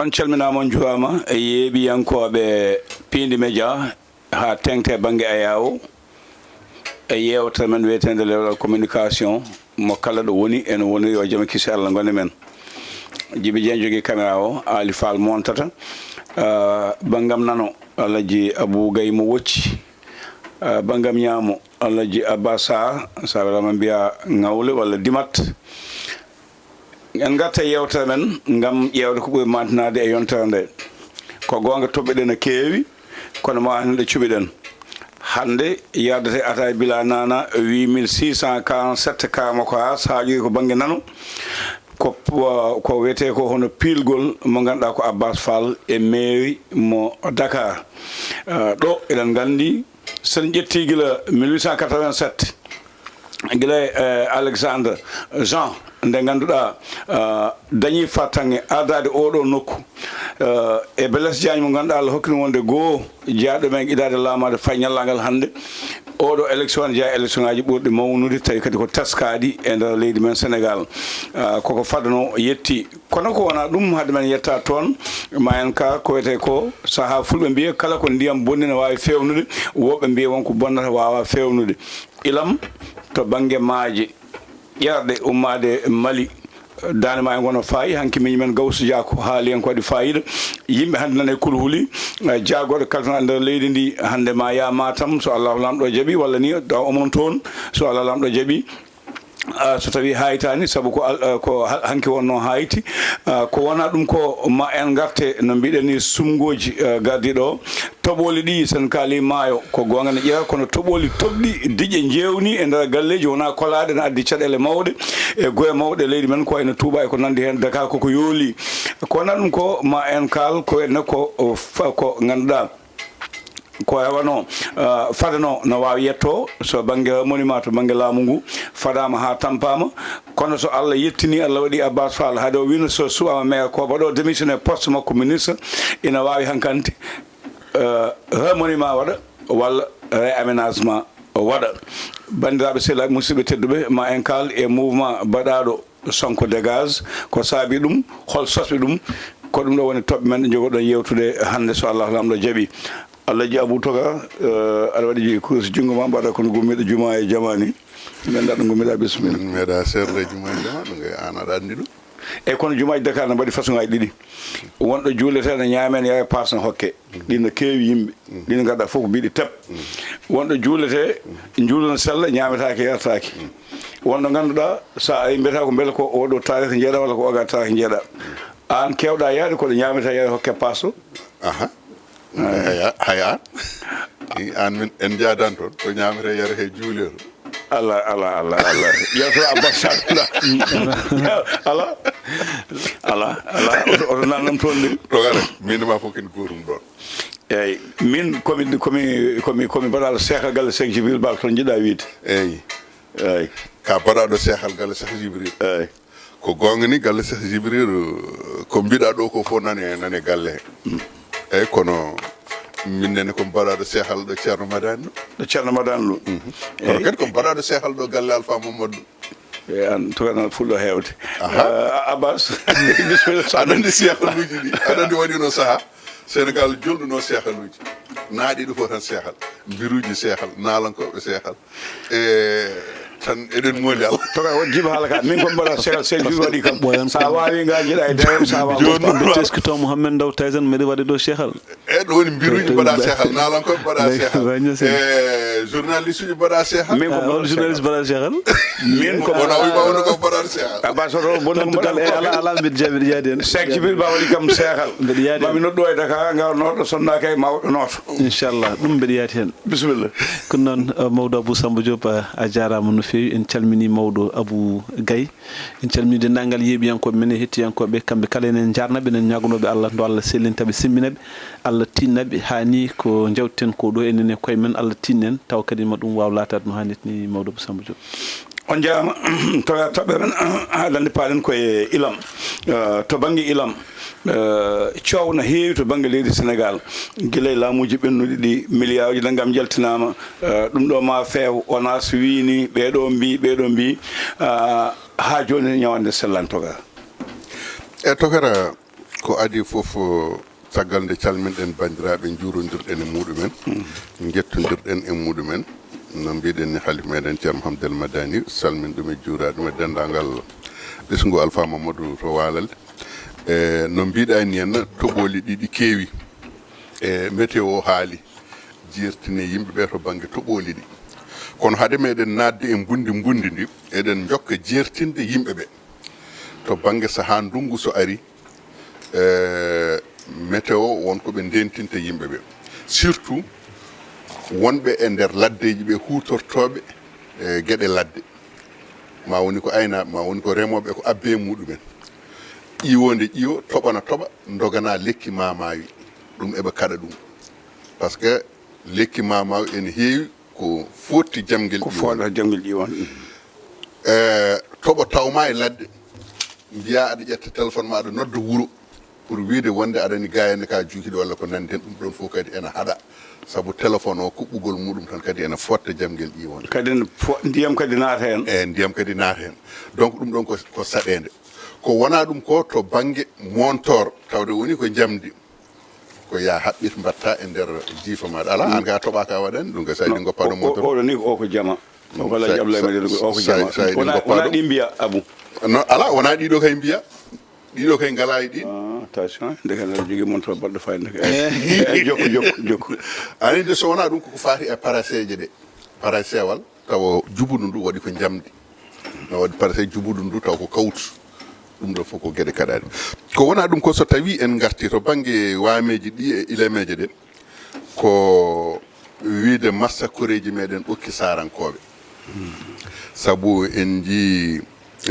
on calminama on juwama e yeeɓiyankoɓe Pindi Média ha tengte banggue ayawo e yewtere men wiyetede lewɗal communication mo kala ɗo woni ene woni yo jaam kisi Allah gone men Djiby Dieng jogui caméra o Ali Fall montata bangam nano Alaji Abou Gaye mo wocci bangam ñaamo Alaji Abba Sarr sa welama mbiya ngawle walla dimat en gatta yewtere men ngam ƴewde ko ɓuri mantinade e yontere nde ko gonga toɓɓe ɗen e keewi kono ma hande cuɓiɗen hande yardete ata bila nana 8647 kama ko ha sahaji ko banggue nano ko wiyete ko hono pilgol mo ganduɗa ko Abbas Fall e mairie mo Dakar ɗo eɗen gandi sen ƴetti guila 1887 guila Alexandre Jean nde ganduɗa dañi fattange ardade oɗo nokku e Blaise Diagne mo ganduɗa Allah hokkino wonde goho jaaɗo men iɗade lamade fay ñallagal hande oɗo élection ne jeeya élection ngaji ɓurɗi mawnude tawi kadi ko teskaɗi e nder leydi men Sénégal koko fadano yetti kono ko wona ɗum haade men yetta toon ma en ka ko wiyete ko saaha fulɓe mbiya kala ko ndiyam bonni ne wawi fewnude woɓɓe mbiya wonko bonnata wawa fewnude ilam to banggue maaje ƴerɗe ummade Mali dane ma en gono fayi hanki miñi men Gawsu Dia ko haali en ko waɗi fayida yimɓe hande nane kulhuli jaagoɗo kaltana nder leydi ndi hande ma ya Matam so Allah lamɗo jaaɓi walla ni taw omon toon so Allah lamɗo jaaɓi so tawi haytani saabu ko hanki wonno hayti ko wona ɗum ko ma en garte no mbiɗen ni sumgoji gardiɗo toɓoli ɗi sen kaali maayo ko gonga ne ƴeewa kono toɓoli toɓɗi diƴe jewni e nder galleji wona kolaɗe ne addi caɗele mawɗe e goye mawɗe leydi men ko ene Touba e ko nandi hen Dakar koko yooli ko wona ɗum ko ma en kaal ko wenne ko ganduɗa ko hewano fadano no wawi yetto so banggue monument to banggue laamu ngu fadama ha tampama kono so Allah yettini Allah waɗi Abbas Fall haade o wino so suɓama maire ko baɗo démissionné poste makko ministre ina wawi hankkandi monument waɗa walla réaménagement waɗa bandiraɓe sehilaɓe musidɓe tedduɓe ma en kal e mouvement baɗaɗo Sonko dégage ko saabi ɗum hol sosɓe ɗum ko ɗum ɗo woni toɓɓe men ɗe jogoɗon yewtude hande so Allah lamɗo jaaɓi Alaji Abou Toga aɗa waɗi kursi jungo ma mbaɗa kono gummiɗo juma e jamani ganduɗa ɗo gummiɗa bisimilla meeɗa serre juma e jama ɗum an aɗa andi ɗum eyyi kono jumaji Dakar ne mbaɗi façon ngaji ɗiɗi wonɗo juulete ne ñaamen yaha passe no hokke ɗin keewi yimɓe ɗin gaɗa fof ko mbiɗi teb wonɗo juulete juulo no sella ñaametake yartaki wonɗo ganduɗa sa ari mbiyata ko beele ko oɗo tarih jeeɗa walla ko oga tarih jeeɗa an kewɗa yaade koɗo ñaameta yaha hokke passe o haya an min en jaadan toon ko ñamete yara he juulero Allah yeto Abbas Allah oto nannam toon de togare min ma fof ken gotum ɗon eyyi min komi baɗaɗo seekal galle Cheikh Djibril Ba toon jiɗa wiide eyyi ka baɗaɗo seekal galle Cheikh Djibril eyyi ko gonga ni galle Cheikh Djibril ko mbiɗa ɗo ko fof nane galle he eyyi kono minnene ko mbaɗaɗo seehal ɗo ceerno madani ɗo kono kadi ko mbaɗaɗo seehal ɗo galle Alpha Mamadou e an toganal fulɗo hewde Abbas bisimilla aɗa andi seehaluji ɗi aɗa andi waɗino saaha Sénégal jolɗuno seehaluji naaɗiɗo fof tan seehal mbiruji seehal naalankoɓe seehal tan eɗen mooli Allah toga won Djiby haala ka min ko mbaɗa seegal Djiby waɗi kam sa wawi ga jiɗa e dewem sa wawi joni teskito Mouhamed Ndaw Tyson mbeɗa waɗi ɗo seehal ɗo woni mbiruji mbaɗa seehal naalankoɓe mbaɗa seehal journaliste uji mbaɗa seehal min ko journaliste mbaɗa seehal min ko wona wima wonno ko mbaɗa seehal Abbas oto bonno gal e ala mbiɗa jaɓi mbiɗa yaadi hen Cheikh Djibril Ba waɗi kam seehal mbiɗa yaadi mami nodɗo e Dakar gaw noɗɗo sonnaka e mawɗo noto inchallah ɗum mbiɗa yaadi hen bisimilla kono noon mawɗo Abou Samba Diop a jarama no fewi en calmini mawɗo Abou Gaye en calmini dendagal yeeɓiyankoɓe men e hettiyankoɓe kamɓe kala enen jarnaɓe enen ñagonoɓe Allah ndo Allah sellintaɓe simminaɓe Allah tinnaɓe hani ko jawteten ko ɗo enen e koye men Allah tinnen taw kadi ma ɗum waw latade no hannirta ni mawɗo Abou Samba Diop on jarama toɓɓe men haɗande paaɗen koye ilam to banggue ilam coow no heewi to banggue leydi Sénégal guila e laamuji ɓennuɗi ɗi milliard uji nagam jaltinama ɗum ɗo ma feew wona so wini ɓeɗo mbi ha joni ñawande sellantoga e tokara ko adi fof caggal nde calminɗen bandiraɓe juurodirɗen e muɗumen jettodirɗen e muɗumen no mbiɗen ni halif meɗen ceerno Hamdel Madani salmin ɗum e juuraɗum e dendagal ɓesgu Alpha Mamadou to Walal no mbiɗa ni henna toɓoli ɗiɗi keewi e météo haali jirtini yimɓeɓe to banggue toɓoli ɗi kono haade meɗen nadde e bundi ndi eɗen jokka jertinde yimɓeɓe to banggue saha ndungu so ari météo wonko ɓe ndentinta yimɓeɓe surtout wonɓe e nder laddeji ɓe hutortoɓe e gueɗe ladde ma woni ko aynaɓe ma woni ko remoɓe ko abbe muɗumen ƴiwonde ƴiwo toɓana toɓa dogana lekki mamawi ɗum eɓe kaɗa ɗum par ce que lekki mamawi ene heewi ko fotti jamguel ko fooɗa jamguel ƴiwon toɓo tawma e ladde mbiya aɗa ƴetta téléphone ma aɗa nodda wuuro pour wiide wonde aɗani gayande ka jukiɗo walla ko nandi hen ɗum ɗon fof kadi ene haɗa saabu téléphone o kuɓɓugol muɗum tan kadi ene fotta jamguel ƴiwonde kadi ndiyam kadi naata hen e ndiyam kadi naata hen donc ɗum ɗon ko saɗede ko wona ɗum ko to banggue montor tawde woni ko jamdi ko ya haɓɓit mbatta e nder jiifa maɗa ala an ka toɓaka waɗani ɗum ko sa yiɗi goppa ɗo montor oɗo ni o ko jama o wala jabla meɗen o ko jama wona ɗi mbiya Abou non ala wona ɗiɗo kay mbiya ɗiɗo kay ngala e ɗin attention ndeke aɗa jogui montor baɗɗo fayde jokku ani de so wona ɗum koko fati e paraseje ɗe parasewal tawa jubudu ndu waɗi ko jamdi no waɗi parase jubudu ndu taw ko kawtu ɗum ɗo fof ko gueɗe kaɗaɗe ko wona ɗum ko so tawi en garti to banggue wameji ɗi e ilemeje ɗe ko wiide massakoreji meɗen ɓokki sarankoɓe saabu en jii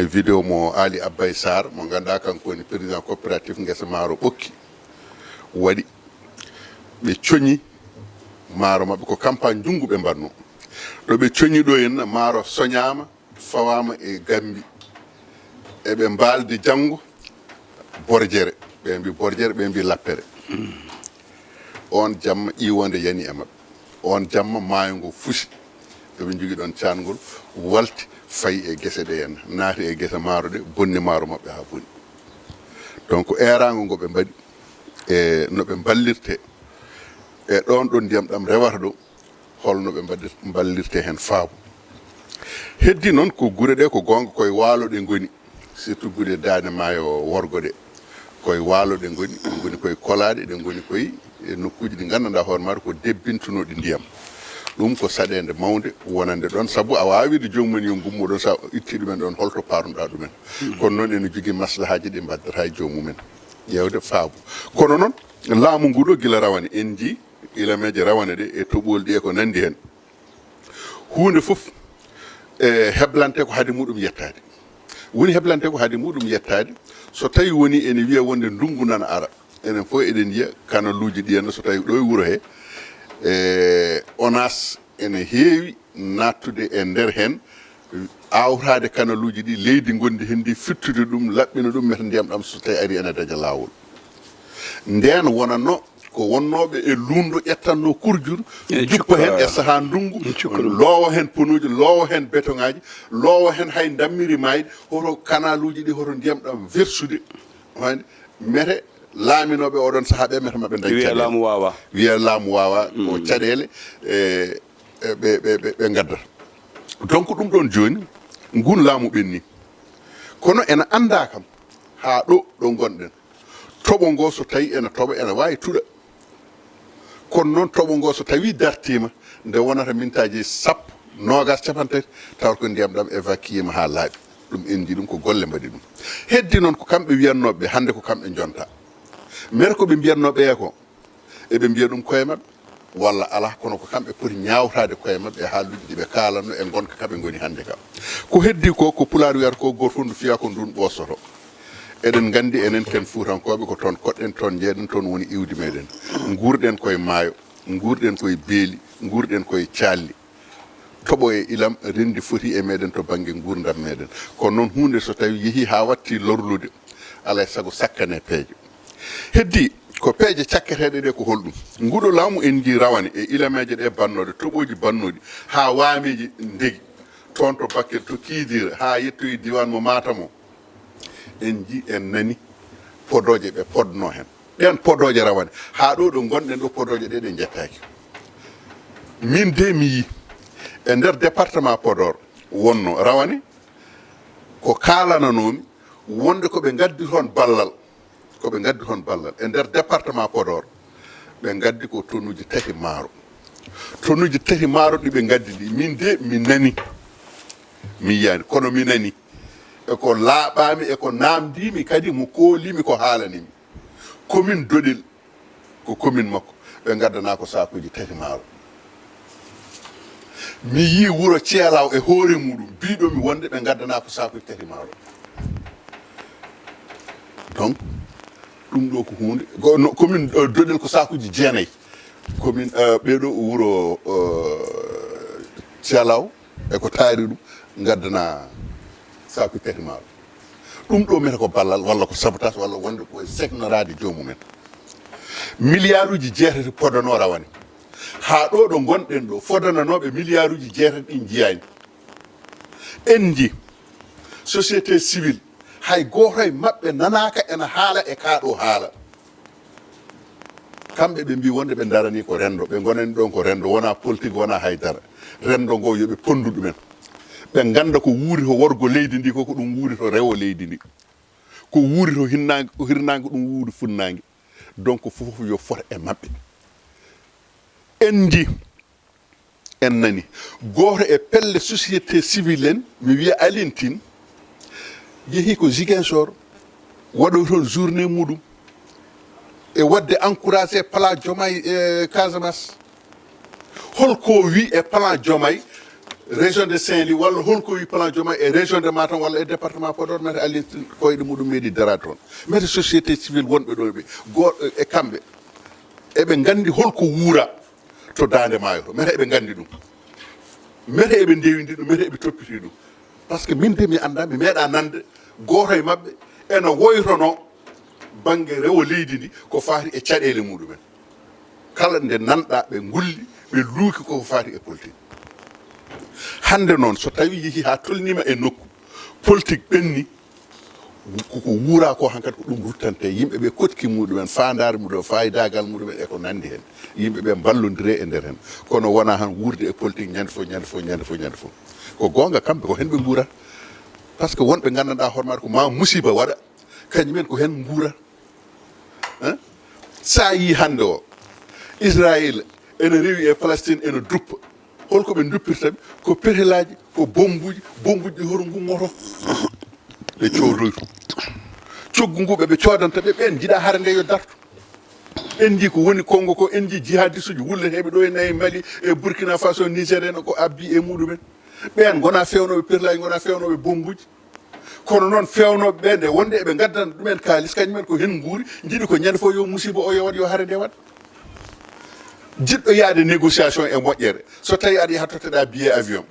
vidéo mo Ali Abbay Sarr mo ganduɗa kanko woni président coopérative guesa maaro ɓokki waɗi ɓe coñi maaro mabɓe ko campagne ndungu ɓe mbanno ɗo ɓe coñi ɗo henna maaro soñama fawama e Gambi eɓe mbalde janggo borjere ɓe mbi borjere ɓe mbi lappere on jamma ƴiwonde yani e mabɓe on jamma maayo ngo fusi eɓe jogui ɗon cangol walti fayi e guese ɗe henna naati e guese maaro ɗe bonni maaro mabɓe ha bonni donc erago ngo ɓe mbaɗi e no ɓe ballirte e ɗon ɗon ndiyam ɗam rewata ɗo holno ɓe ballirte hen faamu heddi noon ko guure ɗe ko gonga koye waalo ɗe goni surtout guure Dande Maayo Worgo ɗe koye waalo ɗe goni koye kolaɗe ɗe goni koye e nokkuji ɗi gandanɗa hoore maɗa ko debbintunoɗi ndiyam ɗum ko saɗede mawde wonande ɗon saabu a wawide jomumen yo gummo ɗon sa itti ɗumen ɗon holto parnuɗa ɗumen kono noon ene jogui maslahaji ɗi mbaddata e jomumen ƴewde faamu kono noon laamu ngu ɗo guila rawane en jii ilameje rawane ɗe e toɓoli ɗi e ko nandi hen hunde foof e heblante ko haade muɗum yettade woni heblante ko haade muɗum yettade so tawi woni ene wiya wonde ndungu nana ara enen fof eɗen yiya kanaluji ɗi henna so tawi ɗo e wuuro he ONAS ene heewi nattude e nder hen awtade kanaluji ɗi leydi gondi hen ndi fittude ɗum laɓɓina ɗum meta ndiyam ɗam so tawi ari ene daña lawol nden wonanno ko wonnoɓe e lundo ƴettanno kurjuru juppa hen e saaha ndungu loowa hen ponuji loowa hen béton ngaji loowa hen hay dammiri mayde hoto kanaluji ɗi hoto ndiyam ɗam versude wande mete laaminoɓe oɗon saaha ɓe meta maɓe dañi wiya laamu wawa o caɗele ɓe gaddata donc ɗum ɗon joni ngun laamu ɓenni kono ene anda kam ha ɗo gonɗen toɓo ngo so tawi ene toɓa ene wawi tuɗa kono noon toɓo ngo so tawi dartima nde wonata mintaji sappo nogas capantati tawat ko ndiyam ɗam évacuima ha laaɓi ɗum en jii ɗum ko golle mbaɗi ɗum heddi noon ko kamɓe wiyannoɓe hande ko kamɓe jonta mere koɓe mbiyatnoɓe ko eɓe mbiya ɗum koye mabɓe walla ala kono ko kamɓe poti ñawtade koye mabɓe e haaluji ɗiɓe kalanno e gonka kaɓe goni hande kam ko heddi ko pulaar wiyata ko goto fof ndu fiya ko ndun ɓosoto eɗen gandi enen ken fuutankoɓe ko toon koɗɗen toon jeeɗen toon woni iwdi meɗen guurɗen koye maayo guurɗen koye beeli guurɗen koye calli toɓo e ilam rendi foti e meɗen to banggue gurdam meɗen kono noon hunde so tawi yeehi ha watti lorlude alay saago sakkane peeje heddi ko peeje cakketeɗe ɗe ko holɗum nguɗo laamu en ji rawane e ilameje ɗe bannoɗe toɓoji bannoɗi ha waameji ndegi toon to Bakel to Kidira ha yettoyi diwan mo Matam o en ji en nani podoje ɓe podno hen ɗen podoje rawane ha ɗo ɗo gonɗen ɗo podoje ɗe ɗe jettaki min de mi yi e nder département Podor wonno rawane ko kalananomi wonde ko ɓe gaddi toon ballal e nder département Podor ɓe gaddi ko tonnuji 3 maaro tonnuji 3 maaro ɗi ɓe gaddi ɗi min de mi nani mi yiyani kono mi nani eko laaɓami eko namdimi kadi mo koolimi ko haalanimi commune Dodel ko commune makko ɓe gaddana ko sakuji 3 maaro mi yi wuro Ceelaw e hoore muɗum biɗomi wonde ɓe gaddana ko sakuji 3 maaro donc ɗum ɗo ko hunde commune Dodel ko sakuji 9 commune ɓeɗo wuro Ceelaw eko taari ɗum gaddana sakuji 3 maaro ɗum ɗo meta ko ballal walla ko sabotage walla wonde ko seknorade jomumen milliard uji 8 podano rawane ha ɗo ɗo gonɗen ɗo fodananoɓe milliard uji 8 ɗin jiyani en ji société civile hay goto e mabɓe nanaka ena haala e kaɗo haala kamɓe ɓe mbi wonde ɓe darani ko rendo ɓe gonani ɗon ko rendo wona politique wona haydara rendo ngo yoɓe pondu ɗumen ɓe ganda ko wuuri to worgo leydi ndi koko ɗum wuuri to rewo leydi ndi ko wuuri to hirnangue ɗum wuuri funnangue donc fof yo fota e mabɓe en di en nani goto e pelle société civile en mi wiya Alintine yeehi ko Ziguinchor waɗo toon journée muɗum e wadde encouragé plan Diomaye e Casamance holko wi e plan Diomaye région de Saint-Louis walla holko wi plan Diomaye e région de Matam walla e département Podor mete Alintine koyɗe muɗum meeɗi dara toon mete société civile wonɓe ɗo ɓe goto e kamɓe eɓe gandi holko wuura to dande maayo to mete eɓe gandi ɗum mete eɓe ndewindi ɗum mete eɓe toppiti ɗum par ce que min de mi anda mi meeɗa nande goto e mabɓe ene woytono banggue rewo leydi ndi ko fati e caɗele muɗumen kala nde nanɗa ɓe gulli ɓe luuki koko fati e politique hande noon so tawi yeehi ha tolnima e nokku politique ɓenni koko wuura ko hankkadi ko ɗum ruttante yimɓeɓe kotki muɗumen fandare muɗumen fayidagal muɗumen eko nandi hen yimɓeɓe ballodire e nder hen kono wona han wurde e politique ñande fof ko gonga kamɓe ko hen ɓe guurat par ce que wonɓe gandanɗa hooremaɗe ko ma musiba waɗa kañumen ko hen guurat sa yi hande o Israël ene rewi e Palestine ene duppa holko ɓe duppirtaɓe ko pételaji ko bombuji ɗi hoto gummoto ɓe codoyto coggu ngu ɓe codantaɓe ɓen jiiɗa hara nde yo darto en ji ko woni Congo ko en ji jihadiste uji wulleteɓe ɗo e nayi Mali e Burkina Faso Niger en ko abbi e muɗumen ɓen gona fewnoɓe pételaji gona fewnoɓe bombuji kono noon fewnoɓe ɓe nde wonde eɓe gaddana ɗumen kalis kañumen ko hen guuri jiiɗi ko ñande fof yo musiba o yowat yo hara nde waɗa jiɗɗo yaade négociation e moƴƴere so tawi aɗa yaha totteɗa billet avion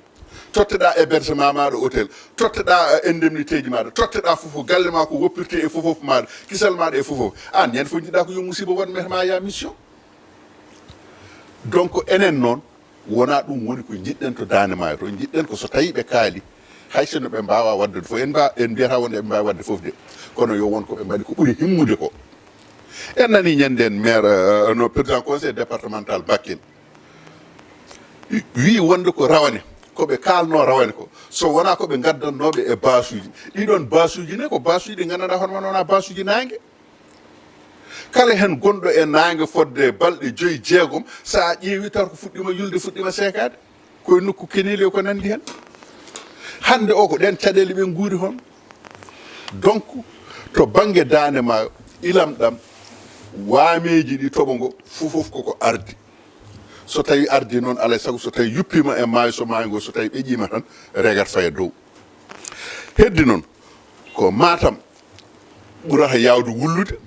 totteɗa hébergement maɗa hôtel totteɗa indemnité ji maɗa totteɗa fofoof galle ma ko woppirte e fofoof maɗa kisal maɗa e fofoof an ñande fof jiɗɗa ko yo musiba won metema ya mission donc enen noon wona ɗum woni ko jiɗɗen to dande maayo to jiɗɗen ko so tawi ɓe kaali hay sinno ɓe mbawa wadde fof en mbiyata wonde ɓe mbawi wadde foof de kono yo won ko ɓe mbaɗi ko ɓuuri himmude ko en nani ñanden maire no président conseil départemental Bakel wi wonde ko rawane koɓe kalno rawane ko so wona koɓe gaddannoɓe e basuji ɗiɗon basuji ne ko basuji ɗi gandanɗa hono wona basuji nangue kala hen gonɗo e nangue fodde balɗe 5 6 sa ƴeewi taw ko fuɗɗima yulde fuɗɗima sekade koye nokku keneli ko nandi hen hande o ko ɗen caɗele ɓe guuri hon donc to banggue dande ma ilam ɗam waameji ɗi toɓo ngo fofof koko ardi so tawi ardi noon alay saago so tawi yuppima e maayo so maayo ngo so tawi ɓeƴima tan regat faya dow heddi noon ko Matam ɓurata yawde wullude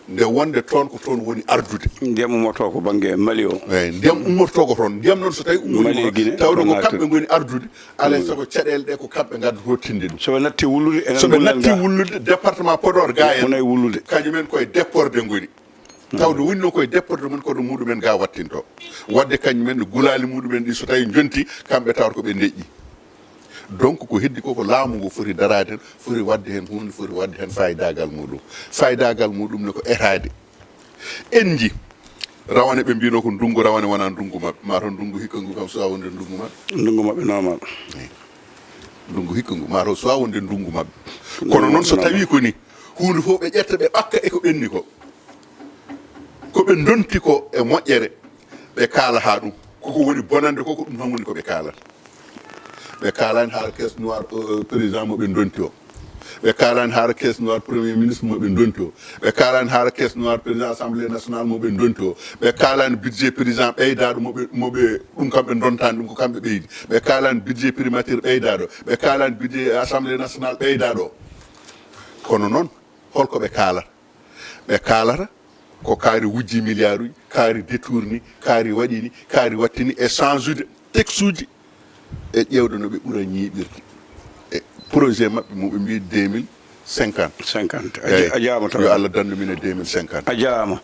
nde wonde toon ko toon woni ardude ndiyam ummoto ko banggue Mali o eyyi ndiyam ummoto ko toon ndiyam noon so tawi ummoni tawde ko kamɓe goni ardude alay saago caɗele ɗe ko kamɓe gaddoto tinde ɗum soɓe natti wullude soɓe natti wullude département Podor ga en wonay wullude kañumen koye dépporde goni tawde woni noon koye dépporde mum kono muɗumen ga wattinto wadde kañumen gulali muɗumen ɗi so tawi jonti kamɓe tawata koɓe deƴƴi donc ko heddi ko laamu ngu foti darade hen foti wadde hen hunde foti wadde hen faydagal muɗum ne ko etade enji rawane ɓe mbino ko ndungu rawane wona ndungu mabɓe ma to ndungu hikka ngu kam so wonde ndungu mabɓe normal ndungu hikka ngu ma to so wonde ndungu mabɓe kono noon so tawi ko ni hunde fof ɓe ƴetta ɓe ɓakka e ko ɓenni ko ɓe donti ko e moƴƴere ɓe kaala ha ɗum koko woni bonande koko ɗum tan woni ko ɓe kalata ɓe kalani haala caisse noire président mo ɓe donti o ɓe kalani haala caisse noire premier ministre mo ɓe donti o ɓe kalani haala caisse noire président assemblée nationale mo ɓe donti o ɓe kalani budget président ɓeydaɗo moɓe ɗum kamɓe dontani ɗum ko kamɓe ɓeydi ɓe kalani budget primature ɓeydaɗo ɓe kalani budget assemblée nationale ɓeydaɗo kono noon holko ɓe kalata ko kaari wujji milliard uji kaari détourni kaari waɗini kaari wattini e change ude texte uji e ƴewde no ɓe ɓuura ñiiɓirde e projet maɓɓe moɓe mbi 2050 a jaama yo Allah dandu min e 2050 a jaama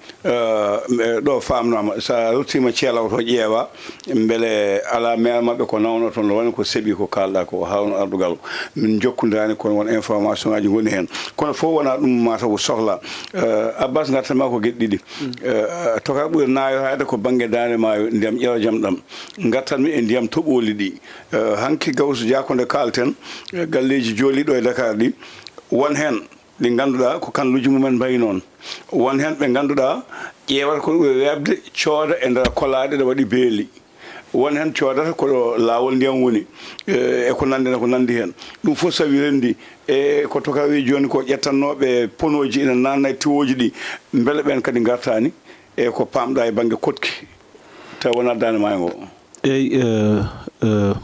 ɗo famnama sa ruttima ceelaw to ƴeewa beele ala maire maɓɓe ko nawno toon no woni ko seeɓi ko kalɗa ko hawno ardugal min jokkudani kono won information ngaji goni hen kono fof wona ɗum mataw sohla Abbas gartanma ko gueɗe ɗiɗi toka ɓuuri nayo hayde ko banggue dande maayo ndiyam ƴeewa jaam ɗam gartanmi e ndiyam toɓoli ɗi hanki Gawsu Dia ko nde kalten galleji jooliɗo e Dakar ɗi won hen ɗi ganduɗa ko kanluji mumen mbayi noon won hen ɓe ganduɗa ƴeewata ko ɓuri webde cooda e nder kolaɗe ɗe waɗi beeli won hen coodata ko laawol ndiyam woni e ko nandi hen ɗum fof sawi rendi e ko toka wi joni ko ƴettannoɓe ponoji ina nanna e tiwoji ɗi beele ɓen kadi gartani e ko pamɗa e banggue kotki taw wona dande maayo ngo eyyi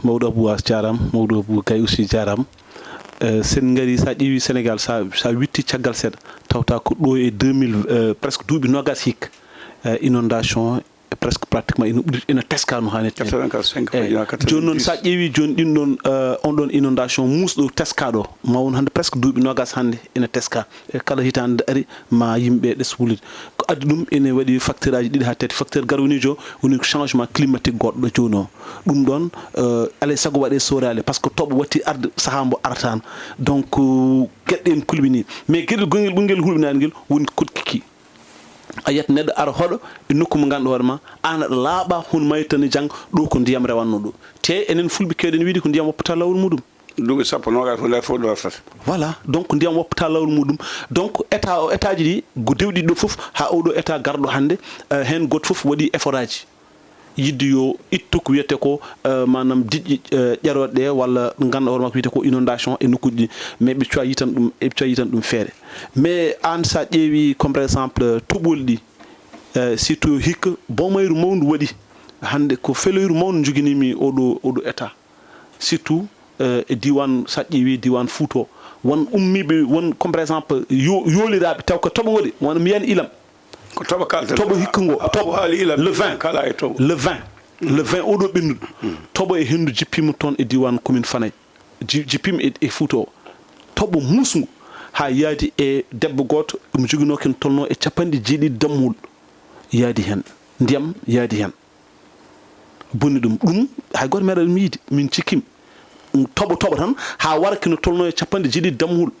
mawɗo Abou As jaram mawɗo Abou Gaye aussi jaram sen gari sa ƴeewi Sénégal sa witti caggal seeɗa tawta ko ɗo e 2000 presque duuɓi nogas hikka inondation presque pratiquement ina teska no hani joni noon sa ƴeewi joni ɗin ɗon on ɗon inondation musɗo teskaɗo ma won hande presque duuɓi nogas hande ina teska e kala hitande ari ma yimɓe ɗes wulide ko addi ɗum ene waɗi facteur aji ɗiɗi ha tati facteur garwanijo woni changement climatique goɗɗo joni o ɗum ɗon alay saago waɗe sorale par ce que tooɓo watti arde saaha mbo artano donc gueɗɗe en kulɓini mais gueɗel gonguel hulɓinani guel woni kotkiki a yiyat neɗɗo ara hoɗo e nokku mo ganduɗa hoorema an aɗa laaɓa hun mayitani jang ɗo ko ndiyam rewanno ɗo te enen fulɓe kewɗen wiide ko ndiyam woppata lawol muɗum duuɓi sappo nogas nder fof ɗo wartata voilà donc ndiyam woppata lawol muɗum donc état ji ɗi go dewɗi ɗo foof ha oɗo état garɗo hande hen goto foof waɗi effort aji yidde yo ittu ko wiyete ko manam diƴƴi ƴeroɗe ɗe walla ɗo ganduɗa hoore makko wiyete ko inondation e nokkuji ɗi mais ɓe cuwa yitan ɗum feere mais an sa ƴeewi comme par exemple toɓoli ɗi surtout hikka bomayru mawdu waɗi hande ko feloyru mawdu joguinimi oɗo état surtout e diwan sa ƴeewi diwan Fouta won ummiɓe won comme par exemple yooliraɓe taw ko toɓo waɗi wona mi yiyan ilam ko toɓo kalten toɓo hikka ngo toɓo haali ilam le 20 kala e toɓo le 20 oɗo ɓennuɗo toɓo e hendu jippima toon e diwan commune Fanaye jippima e Fouta o toɓo musgo ha yaadi e debbo goto ɗum joguino ken tolno e 90 dammuɗo yaadi hen ndiyam yaadi hen bonni ɗum hay goto meeɗa ɗum yiide min cikkim toɓo tan ha wara kino tolno e 90 dammuɗo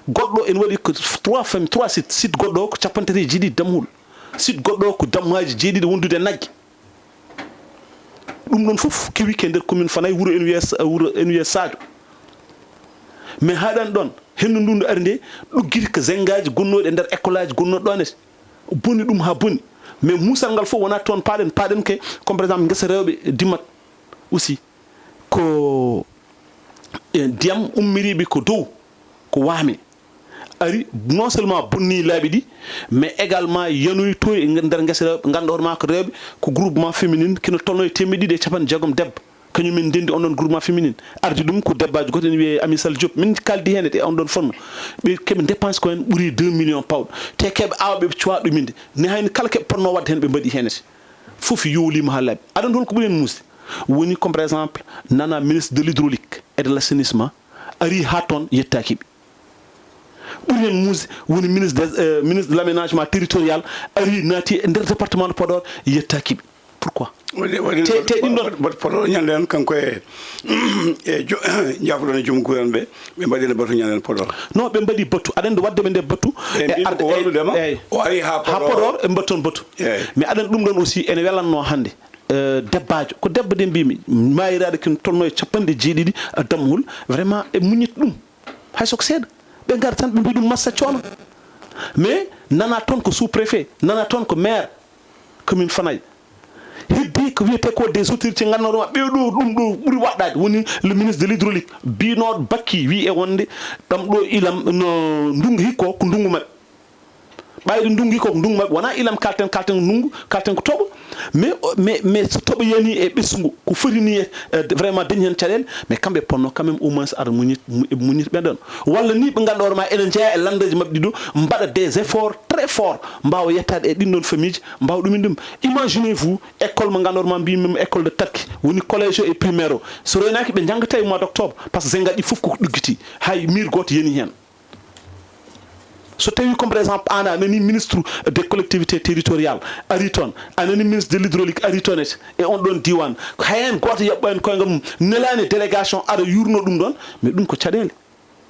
goɗɗo en waɗi ko 3 site goɗɗo o ko 37 dammuɗo site goɗɗo o ko dammuhaji 7 wondude naggue ɗum ɗon foof kewi ke nder commune Fanaye wuuro en wiye Sadio mais haɗani ɗon hendu ndu ari nde ɗuggiti ko zengaji gonnoɗe e nder école aji gonnoɗe ɗon ete bonni ɗum ha bonni mais musal ngal fof wona toon paɗen ke comme par exemple guesa rewɓe dimmat aussi ko ndiyam ummiriɓe ko dow ko waami ari non seulement bonni laaɓi ɗi mais également yanoyi to e nder guesa rewɓe ganduɗa hoore ma ko rewɓe ko groupement féminine kino tolno e 250 debbo kañumen ndendi on ɗon groupement féminine ardi ɗum ko debbaji goto ene wiye Amy Sall Diop min kaldi hen e on ɗon forme ɓe keeɓe dépense ko hen ɓuuri 2 millions pawɗo te keeɓe awɓe cuwa ɗuminde ne hayni kala keɓe ponno wadde hen ɓe mbaɗi henete foof yoolima ha laaɓi aɗa andi holko ɓuuri hen musde woni comme par exemple nana ministre de l'hydraulique et de l'assainissement ari ha toon yettakiɓe ɓuuri hen musde woni ministre de l'aménagement territorial ari naati e nder département de Podor yettakiɓe pourquoi te ɗin ɗon poto ñanden kanko e jafuɗon e joom guren ɓe mbaɗino batu ñanden podor non ɓe mbaɗi batu aɗa andi wadde ɓe nde batu walludema o ari ha podor e mbatton batu mais aɗa andi ɗum ɗon aussi ene welanno hannde debbajo ko debbo de mbimi mayirade kin tonno e 90 dammuhol vraiment e muñit ɗum hay soko seeɗa ɓe gar tan ɓe mbi ɗum massa coono mais nana toon ko sous préfet nana toon ko maire commune Fanaye heddi ko wiyete ko des autorités gannoɗoma ɓeɗo ɗum ɗo ɓuuri waɗɗade woni le ministre de l'hydraulique mbinoɗo bakki wi e wonde ɗam ɗo ilam no ndungu hikko ko ndungu mabɓe ɓayde ndungu hikko ko ndungu mabɓe wona ilam kalten ndungu kalten ko toɓo mais so toɓo yani e ɓesgu ko fotini vraiment dañi hen caɗele mais kamɓe ponno quand même au moins aɗa muñit ɓen ɗon walla ni ɓe ganduɗa hoorema enen jeeya e landeji mabɓe ɗiɗo mbaɗa des efforts très fort mbawa yettade e ɗin ɗon famille ji mbawa ɗumin ɗum imaginez vous école mo ganduɗa hoorema mbimim école de Tarki woni collège e primaire o so reynaki ɓe janggata e mois d' octobre par ce que zengaɗi foof koko ɗuggiti hay mur goto yani hen so tawi comme par exemple an a nani ministre des collectivités territoriales ari toon a nani ministre de l'hydraulique ari toon e on ɗon diwan hayen goto yaɓɓani koye mum nelani délégation aɗa yurno ɗum ɗon mais ɗum ko caɗele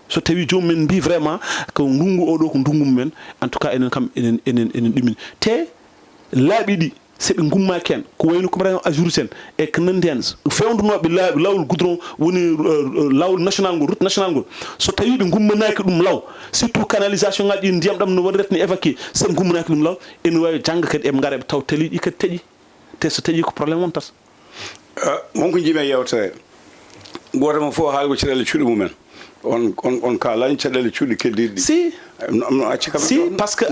so tawi jomumen mbi vraiment ko ndungu oɗo ko ndungu mumen en tout cas enen kam enen ɗumini te laaɓi ɗi seɓe gummaki hen ko wayno ko par exemple en e ko nandi hen fewdunoɓe laaɓi lawol goudron woni lawol national ngol route national ngol so tawi ɓe gummanaki ɗum law surtout canalisation ngaji ɗi ndiyam ɗam no waɗi retni évacué sen gummanaki ɗum law ene wawi jangga kadi eɓe gaara ɓe taw taliɗi kadi taƴi te so taƴi ko probléme on tata wonko jiimi e yewtere goto mo fof haali ko caɗele cuuɗi mumen on kalani caɗele cuuɗi keddiɗi si si parce que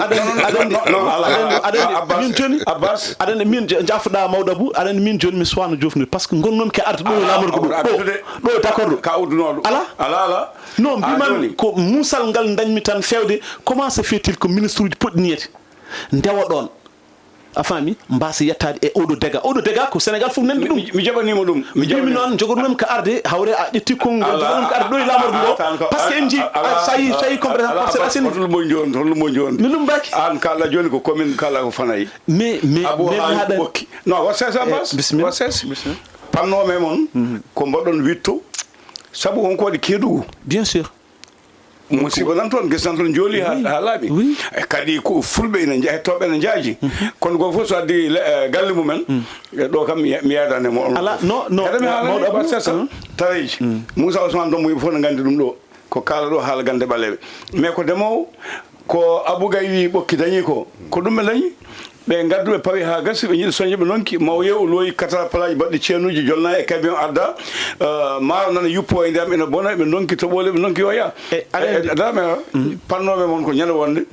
min joni abbas aɗa min jafuɗa mawɗo abou aɗa min joni mi suwano jofnude par ce que gonnomi ke arde ɗo lamorgo ɗo d' accord ɗo ka uddunoɗo ala non mbimami ko musal ngal dañmi tan fewde comment se fait il que ministre uji poɗɗi niyete ndewa ɗon a faami mbasa yettade e oɗo dégât ko sénégal fof nandi ɗum mi jaɓanima ɗum mbimi noon jogoɗumen ko arde hawre a ƴetti konngol jogoɗum ko arde ɗo e lamorgo ngo par ce que en jii sayi comme par exemple parcelle asini hollumo joni mi ɗum mbaki an kalɗa joni ko commune kalɗa ko Fanaye mais haɗa ɓokki non wat sesa bas wat ses pannome moon ko mbaɗɗon witto saabu wonko waɗi keedugu bien sûr musiba nan toon gesa nan toon jooli ha laaɓi kadi ko fulɓe ene hettoɓe ene jaaji kono go fof so addi galle mumen ɗo kam mi yadane mo ala non mawɗo abou sesa tareji Moussa Ousmane Dombo yimɓe fof ne gandi ɗum ɗo ko kala ɗo haala gande ɓaleɓe mais ko ndemowo ko Abou Gaye wi ɓokki dañi ko ɗum ɓe dañi ɓe gaddu ɓe pawi ha gasi ɓe jiiɗi soñde ɓe nonki maw yew loyi 4 plaji baɗɗi ceenuji jolna e camion adda maaro nana yuppo e ndiyam ene bona ɓe donki toɓole ɓe donki yoya dame pannoɓe moon ko ñande wonde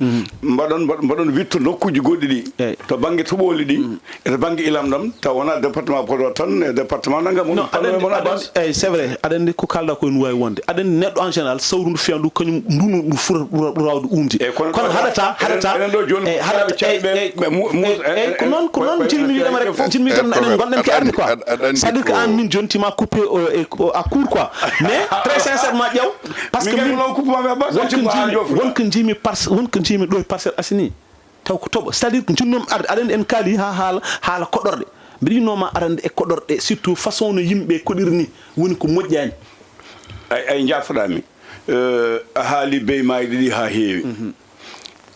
mbaɗon witto nokkuji goɗɗi ɗi to banggue toɓoli ɗi e to banggue ilam ɗam taw wona département Podor tan e département nangam on pannoɓe moon abbas eyyi c'est vrai aɗa andi ko kalɗa ko ene wawi wonde aɗa andi neɗɗo en général sawru ndu fiyandu kañum ndunu ɗu fura ɓurawde umde kono haɗata ko noon jilmi wiɗama rek jilmi tan enen gonɗen ke arde quoi c'est à dire que an min joni tima coupé à court quoi mais très sincèrement ƴeew par ce que wonko jiimi ɗo e Parcelles Assainies taw ko toɓo c'est à dire que jinnomi arde aɗa andi en kaali ha haala koɗorɗe mbiɗa yinnoma arande e koɗorɗe surtout façon no yimɓe koɗiri ni woni ko moƴƴani ay jafoɗami a haali beymaji ɗiɗi ha heewi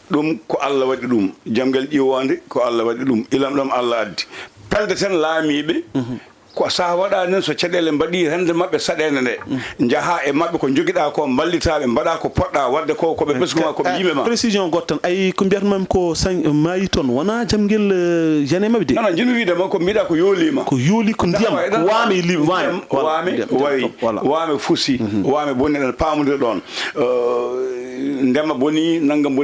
ɗum ko Allah waɗi ɗum jamgal ƴiwonde ko Allah waɗi ɗum ilam ɗam Allah addi pelde ten laamiɓe ko sa waɗa nen so caɗele mbaɗi rende mabɓe saɗede nde jaaha e mabɓe ko joguiɗa ko ballitaɓe mbaɗa ko poɗɗa wadde koɓe ɓeskuma koɓe yimɓe ma précision goto tan ayi ko mbiyatmami ko maayi toon wona jamguel jane mabɓe de non jinmi widema ko mbiɗa ko yoolima ko yooli ko ndiyam ko waame wayi waame fuusi waame bonni ɗen pamodire ɗon ndema boni naggam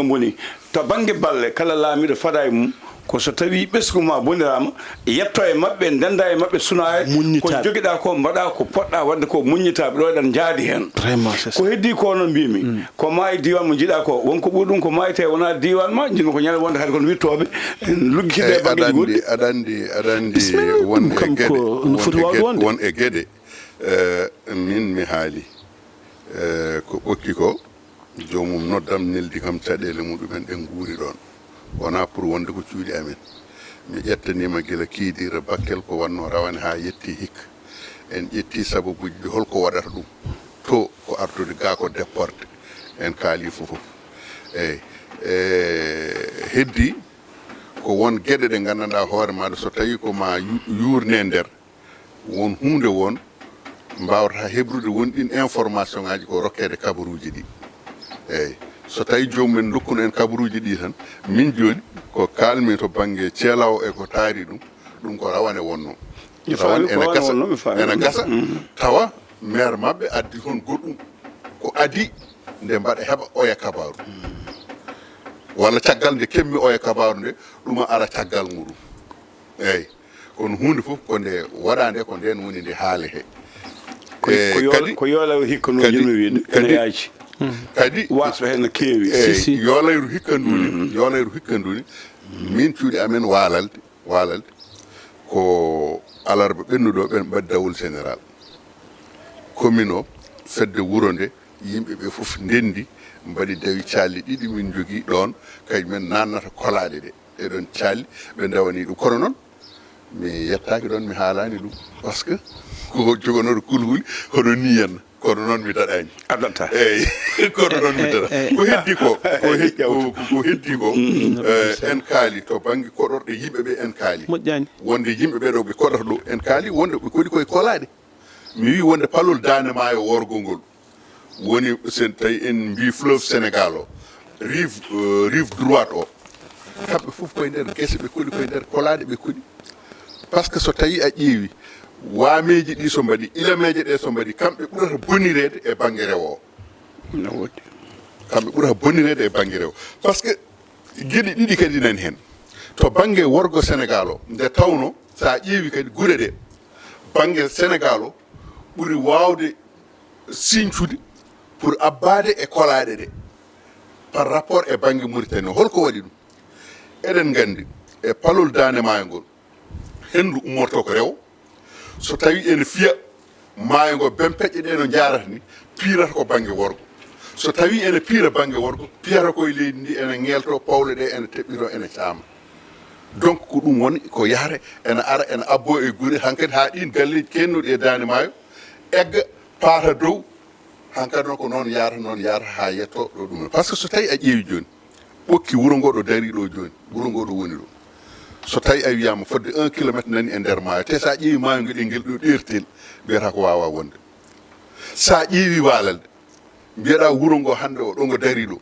boni to banggue balle kala laamiɗo faada e mum ko so tawi ɓeskuma bonirama yetto e mabɓe ndenda e mabɓe sunaye ko joguiɗa ko mbaɗa ko poɗɗa wadde ko muññitaɓe ɗo eɗen jaadi hen ko heddi ko no mbimi ko ma e diwan mo jiiɗa ko wonko ɓuuri ɗum ko mayte wona diwan ma jinmi ko ñande wonde hayde kono wittoɓe luggitiɗe e banggueji goɗɗi aɗa andi won e gueɗe min mi haali ko ɓokki ko jomum noddam neldi kam caɗele muɗumen ɗen guuri ɗon wona pour wonde ko cuuɗi amen mi ƴettanima gila kiidira Bakel ko wanno rawane ha yetti hikka en ƴetti sababuji holko waɗata ɗum to ko ardude ga ko déporté en kaali fof eyyi heddi ko won gueɗe ɗe gandanɗa hoore maɗa so tawi ko ma yurne nder won hunde won mbawata hebrude won ɗin information ngaji ko rokkede kabaruji ɗi eyyi so tawi jomumen dokkuno en kabaruji ɗi tan min joni ko kalmi to banggue ceelaw e ko taari ɗum ko rawane wonno rawane ene gasa tawa maire mabɓe addi toon goɗɗum ko adi nde mbaɗa heɓa oya kabaru walla caggal nde kemmi oya kabaru nde ɗuma ara caggal muɗum eyyi kono hunde fof ko nde waɗande ko nden woni nde haale he ko yoolay hikka no jimi wiide ene yaaji kadi wasɓe hen no keewi yoolayru hikkanduni min cuuɗi amen waalalde ko alarba ɓennuɗo ɓen mbaɗi dawol général commune o fedde wuro nde yimɓeɓe fof ndendi mbaɗi dawi calli ɗiɗi min jogui ɗon kañumen nannata kolaɗe ɗe ɗeɗon calli ɓe dawani ɗum kono noon mi yettaki ɗon mi haalani ɗum par ce que ko joganoɗo kulhuli hono ni henna kono noon mi daɗani adanta eyyi kono noon mi daɗa ko heddi ko en kaali to banggue koɗorɗe yimɓeɓe en kaali moƴƴani wonde yimɓeɓe ɗo ɓe koɗata ɗo en kaali wonde ɓe koɗi koye kolaɗe mi wi wonde palol dande maayo worgol ngol woni sen tawi en mbi fleuve sénégal o rive droite o kamɓe fof koye nder guese ɓe koɗi koye nder kolaɗe ɓe koɗi par ce que so tawi a ƴeewi waameji ɗi so mbaɗi ilameje ɗe so mbaɗi kamɓe ɓurata bonirede e banggue rewo o kamɓe ɓurata bonirede e banggue rewo par ce que gueɗe ɗiɗi kadi nani hen to banggue worgo sénégal o nde tawno sa ƴeewi kadi guure ɗe banggue sénégal o ɓuuri wawde siñcude pour abbade e kolaɗe ɗe par rapport e banggue mauritanie holko waɗi ɗum eɗen gandi e palol dande maayo ngol hendu ummorto ko rewo so tawi ene fiya maayo ngo bempeƴƴe ɗe no jarata ni piirata ko banggue worgo so tawi ene piira banggue worgo piyata koye leydi ndi ene ngelto pawle ɗe ene teɓɓito ene caama donc ko ɗum woni ko yahata ene ara ene abbo e guure hankkadi ha ɗin galleji kennuɗi e dande maayo egga paata dow hankkadi noon ko noon yarata ha yetto ɗo ɗum par ce que so tawi a ƴeewi joni ɓokki wuro ngo ɗo dari ɗo joni wuro ngo ɗo woni ɗo so tawi a wiyama fodde 1 kilométre nani e nder maayo te sa ƴeewi maayo ngo ɗe guel ɗo ɗertel mbiyata ko wawa wonde sa ƴeewi waalalde mbiyeɗa wuro ngo hande o ɗo ngo dari ɗo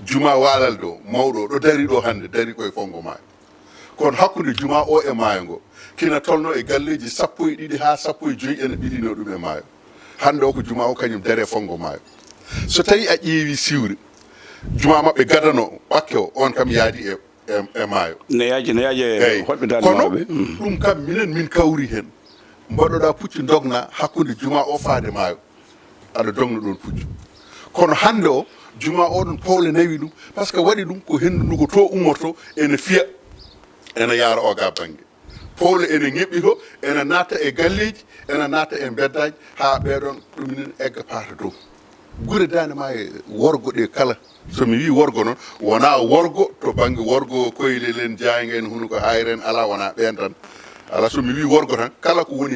juma waalalde o mawɗo o ɗo dari ɗo hande dari koye fongo maayo kono hakkude juma o e maayo ngo kina tolno e galleji 12 ha 15 ene ɓiɗino ɗum e maayo hande o ko juma o kañum dare fongo maayo so tawi a ƴeewi siwre juma mabɓe gadano ɓakke o on kam yaadi e maayo ne yaaji hoɓɓe dande kono maɓe ɗum kam minen min kawri hen mbaɗoɗa puccu dogna hakkude juma o faade maayo aɗa dogna ɗon puccu kono hande o juma o ɗon pawle nawi ɗum par ce que waɗi ɗum ko hendu ndu ko to ummorto ene fiya ene yaara o ga banggue pawle ene ñeɓɓi to ene natta e galleji ene natta e beddaji ha ɓeɗon ɗuminen egga paata dow guure dande ma e worgo ɗe kala somi wi worgo noon wona worgo to banggue worgo koylel en jaygue en huno ko hayre en ala wona ɓen tan ala somi wi worgo tan kala ko woni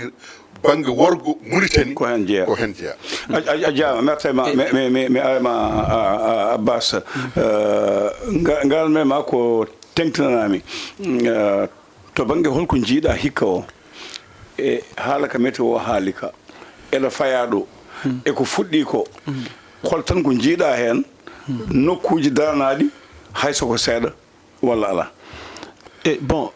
banggue worgo Mauritanie ko hen jeeya a jaama merci ma mi arima Abbas ngal mema ko tengtanami to banggue holko jiiɗa hikka o e haala ka météo haali ka eɗa faya ɗo e ko fuɗɗi ko hol tan ko jiiɗa hen nokkuji daranaɗi hay soko seeɗa walla ala bon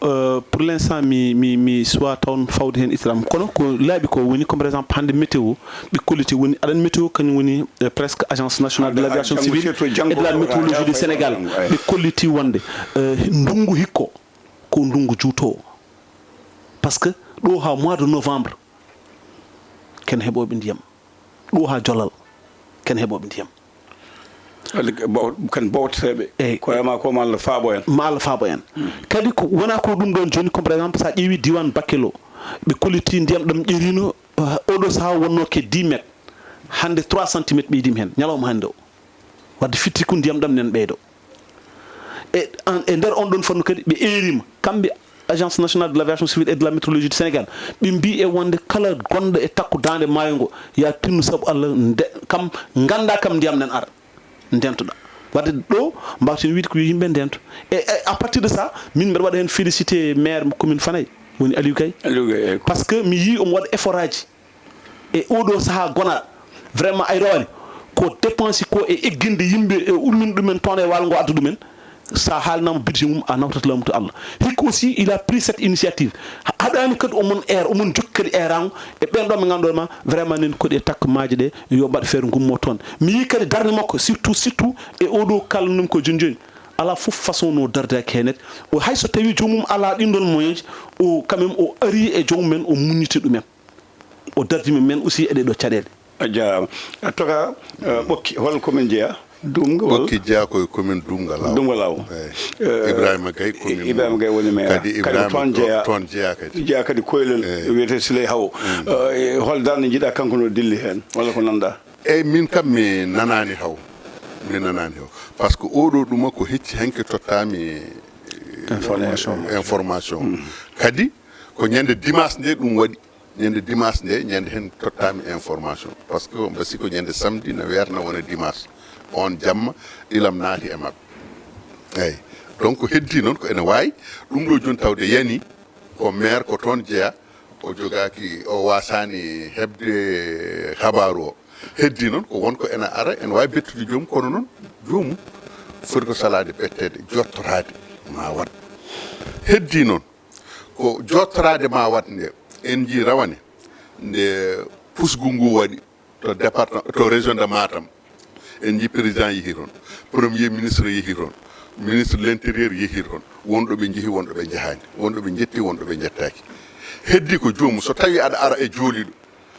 pour l'instant mi soit tawn fawde hen islam kono ko laaɓi ko woni comme par exemple hande météo ɓe kolliti woni aɗan météo kañum woni presque agence nationale de l'aviation civile et de la météorologie du Sénégal ɓe kolliti wonde ndungu hikko ko ndungu juutowo par ce que ɗo ha mois de novembre ken heɓoɓe ndiyam ɗo ha jolal ken heɓoɓe ndiyam kan bawteteɓe eyyi koyema ko ma Allah faabo en kadi ko wona ko ɗum ɗon joni comme par exemple sa ƴeewi diwan Bakel o ɓe kolliti ndiyam ɗam ƴerino oɗo saha wonno ke 10 métres hande 3 centimétre ɓeydima hen ñalawma hande o wadde fitti ko ndiyam ɗam nen ɓeydo e nder on ɗon fannu kadi ɓe eerima kamɓe agence nationale de l'aviation civile et de la météorologie du Sénégal ɓe mbi e wonde kala gonɗo e takku dande maayo ngo ya tinnu sabu Allah kam ganda kam ndiyam nen ara ndentoɗa wadde ɗo mbawten wiide ko yo yimɓe ndento e à partir de ça min mbeɗa waɗa hen félicité maire commune Fanaye woni Aliou Kay par ce que mi yi omo waɗa effort aji e oɗo saaha gonaɗo vraiment ay rawani ko dépense ko e egginde yimɓe e ummina ɗumen toon e walgo adda ɗumen sa haalnama budget mum a nawtat laamu to Allah hikka aussi il a pris cette initiative haɗani kadi omon omon jokki kadi erago e ɓen ɗon ɓe ganduɗo ma vraiment nen koɗi e takka maaje ɗe yo mbaɗ feere gummo toon mi yi kadi darde makko surtout e oɗo kalnum ko joni joni ala fof façon no dardaki hennet o hayso tawi jomum ala ɗin ɗon moyen ji o quand même o ari e jomumen o muñiti ɗumen o dardima men aussi e ɗeɗo caɗele a jarama toka ɓokki hol komin jeeya Dumga Bokki jeeya koye commune Dumga Law Ibrahima Gaye woni maire kadi Ibrahima toon jeeya kadi koylel wiyete Siley Hawo hol darde jiiɗa kanko no dilli hen walla ko nanda eyyi min kam mi nanani haw par ce que oɗo ɗuma ko hecci hanke tottami information kadi ko ñande dimanche nde ɗum waɗi ñande dimanche nde ñande hen tottami information par ce que mbasi ko ñande samedi no werna wona dimanche on jamma ilam naati e mabɓe eyyi donc heddi noon ko ene wawi ɗum ɗo joni tawde yani ko maire ko toon jeeya o jogaki o wasani hebde habaru o heddi noon ko wonko ene ara ene wawi bettude joomum kono noon joomum foti ko salade ɓettede jottorade ma wat heddi noon ko jottorade ma wat nde en ji rawane nde pusgu ngu waɗi to département to région de Matam en ji président yeehi toon premier ministre yeehi toon ministre de l' intérieur yeehi toon wonɗo ɓe jeehi wonɗo ɓe jahani wonɗo ɓe jetti wonɗo ɓe jettaki heddi ko joomum so tawi aɗa ara e jooliɗo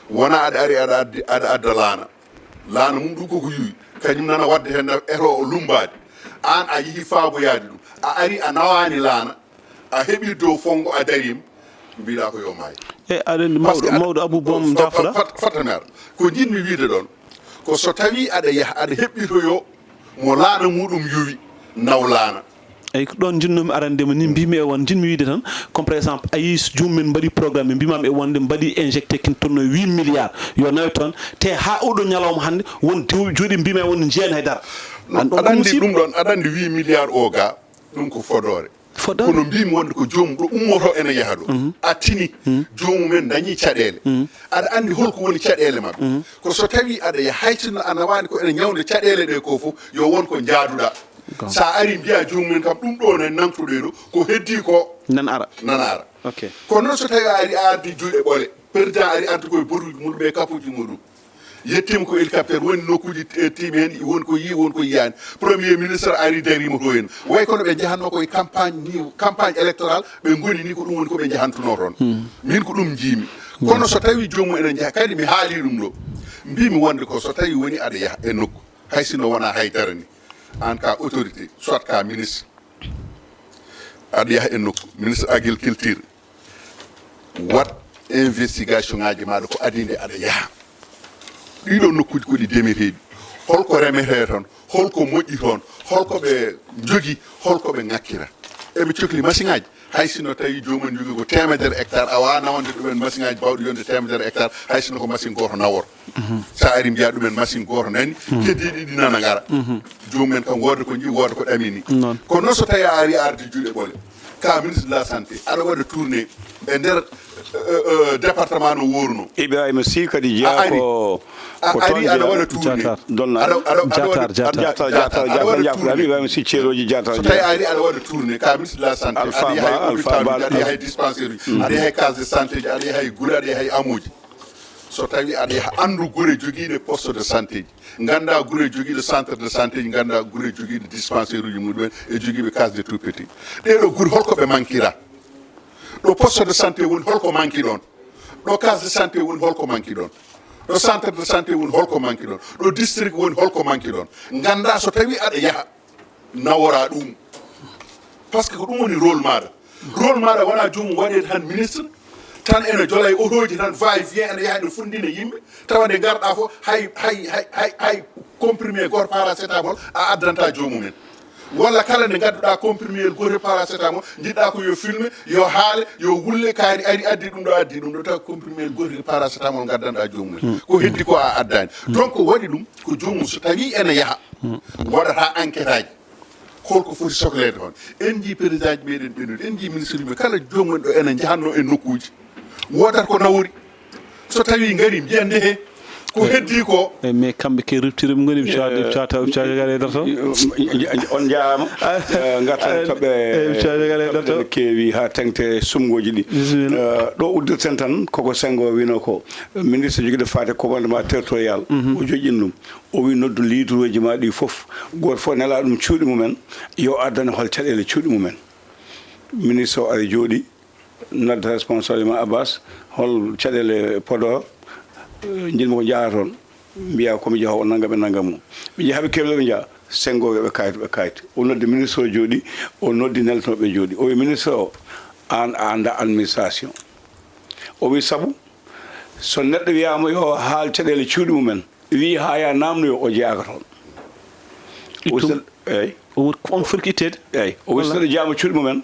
wona aɗa ari aɗa adda laana mum ɗum koko yuwi kañum nana wadde hen eto o lumbade an a yeehi faaboyade ɗum a ari a nawani laana a heeɓi dow fongo a darima mbiɗa ko yo maayi e aɗa mawɗo Abou Bom jafoɗa fatanare ko jinmi wiide ɗon ko so tawi aɗa yaha aɗa heɓɓitoyo mo laana muɗum yowi naw laana eyyi ko ɗon jinnomi arandema ni mbimi e won jinmi wiide tan comme par exemple a yii jomumen mbaɗi programme ɓe mbimami e wonde mbaɗi injecté kin tonno 8 milliards yo nawe toon te ha oɗo ñalawma hannde won jooɗi mbimi e wonde jeeyani haydara aɗa andi ɗum ɗon aɗa andi 8 milliards o ga ɗum ko fodore kono mbimi wonde ko joomum ɗo ummoto ene yaha ɗo a tini joomumen dañi caɗele aɗa andi holko woni caɗele mabɓe ko so tawi aɗa haytino ana wani ko ene ñawde caɗele ɗe ko fof yo won ko jaaduɗa sa ari mbiya jomumen kam ɗum ɗo ne nantuɗe ɗo ko heddi ko nan ara kono noon so tawi a ari a ardi juuɗe ɓole président ari ardi koye botuji muɗum e kapuji muɗum yettima ko hélicoptére woni nokkuji tiimi hen woni ko yi woni ko yiyani premier ministre ari darima to hen way kono ɓe jahanno koye campagne électoral ɓe goni ni ko ɗum woni koɓe jahantuno toon min ko ɗum jiimi kono so tawi jomum enen jaaha kadi mi haali ɗum ɗo mbimi wonde ko so tawi woni aɗa yaaha e nokku hay sino wona haydara ni en cas autorité soit ka ministre aɗa yaaha e nokku ministre agriculture wat investigation ngaji maɗa ko adinde aɗa yaaha ɗiɗo nokkuji koɗi demeteɗi holko remete toon holko moƴƴi toon holko ɓe jogui holko ɓe ŋakkira eɓe cohli machine aji hay sino tawi jomum jogui ko temedere hectare a wawa nawande ɗumen machine aji bawɗi yonde temedere hectare hay sino ko machine goto naworo sa ari mbiya ɗumen machine goto nani keddiɗi ɗi nana gara jomumen kam wodde ko jii wodde ko ɗamini kono noon so tawi a ari arde juuɗe ɓole ka ministre de la santé aɗa waɗa tourné e nder département no worno Ibrahima Sy kadi jeeya ko ari aɗa waɗa tourné jatar Ibrahima Sy ceeroji jatar so tawi ari aɗa waɗa tourné ka ministre de la santé aɗa yahay hôpital aɗa yahay dispensaire uji aɗa yahay case de santé ji aɗa yahay guure aɗa yahay amuji so tawi aɗa yaha andu guure joguiɗe poste de santé ji ganda guure joguiɗo centre de santé ji ganda guure joguiɗo dispensaire uji muɗumen e joguiɓe case de tout petit ɗeɗo guure holko ɓe manquira ɗo poste de santé woni holko manqui ɗon ɗo case de santé woni holko manqui ɗon ɗo centre de santé woni holko manqui ɗon ɗo district woni holko manqui ɗon ganda so tawi aɗa yaaha nawora ɗum par ce que ko ɗum woni rôle maɗa wona jomum waɗede han ministre tan ene jola e otoji tan va et vient ene yaha ene fundina yimɓe tawa nde garɗa fof hay comprimé goto paracétamol a addanta jomumen walla kala nde gadduɗa comprimé goto paracétamol jiɗɗa ko yo filme yo haale yo wulle kaari ari addi ɗum ɗo taw comprimé goto paracétamol gaddanɗa jomum ko heddi ko a addani donc waɗi ɗum ko jomum so tawi ene yaaha waɗata enquête aji holko foti sohlede on en jii président ji meɗen ɓennude en jii ministre ji kala jomumen ɗo ene jahanno e nokkuji wodat ko nawori so tawi ngari mbiyande he ko heddi ko mais kamɓe ke rupture mum goni coatagaleɗoto on jaama gartan toɓe keewi ha tengte sumgoji ɗi ɗo uddirten tan koko Senghor wino ko ministre joguiɗo fate commandement territorial o joƴƴin ɗum o wi noddu liduroji ma ɗi foof goto fof nela ɗum cuuɗi mumen yo addane hol caɗele cuuɗi mumen ministre o ari jooɗi nodda responsable ma Abbas hol caɗele Podor jinmi ko jaha toon mbiya komi jaha o nangam e nangam mum ɓe jeeha ɓe kewle ɓe jaha Senghor ɓe kayit o noddi ministre o jooɗi o noddi neltoɓe jooɗi o wi ministre o an a anda administration o wi saabu so neɗɗo wiyama yo haal caɗele cuuɗi mumen wi ha ya namnoyo o jeeyaka toon eyyi on foti ittede eyyi o wi so neɗɗo jeeyama cuuɗi mumen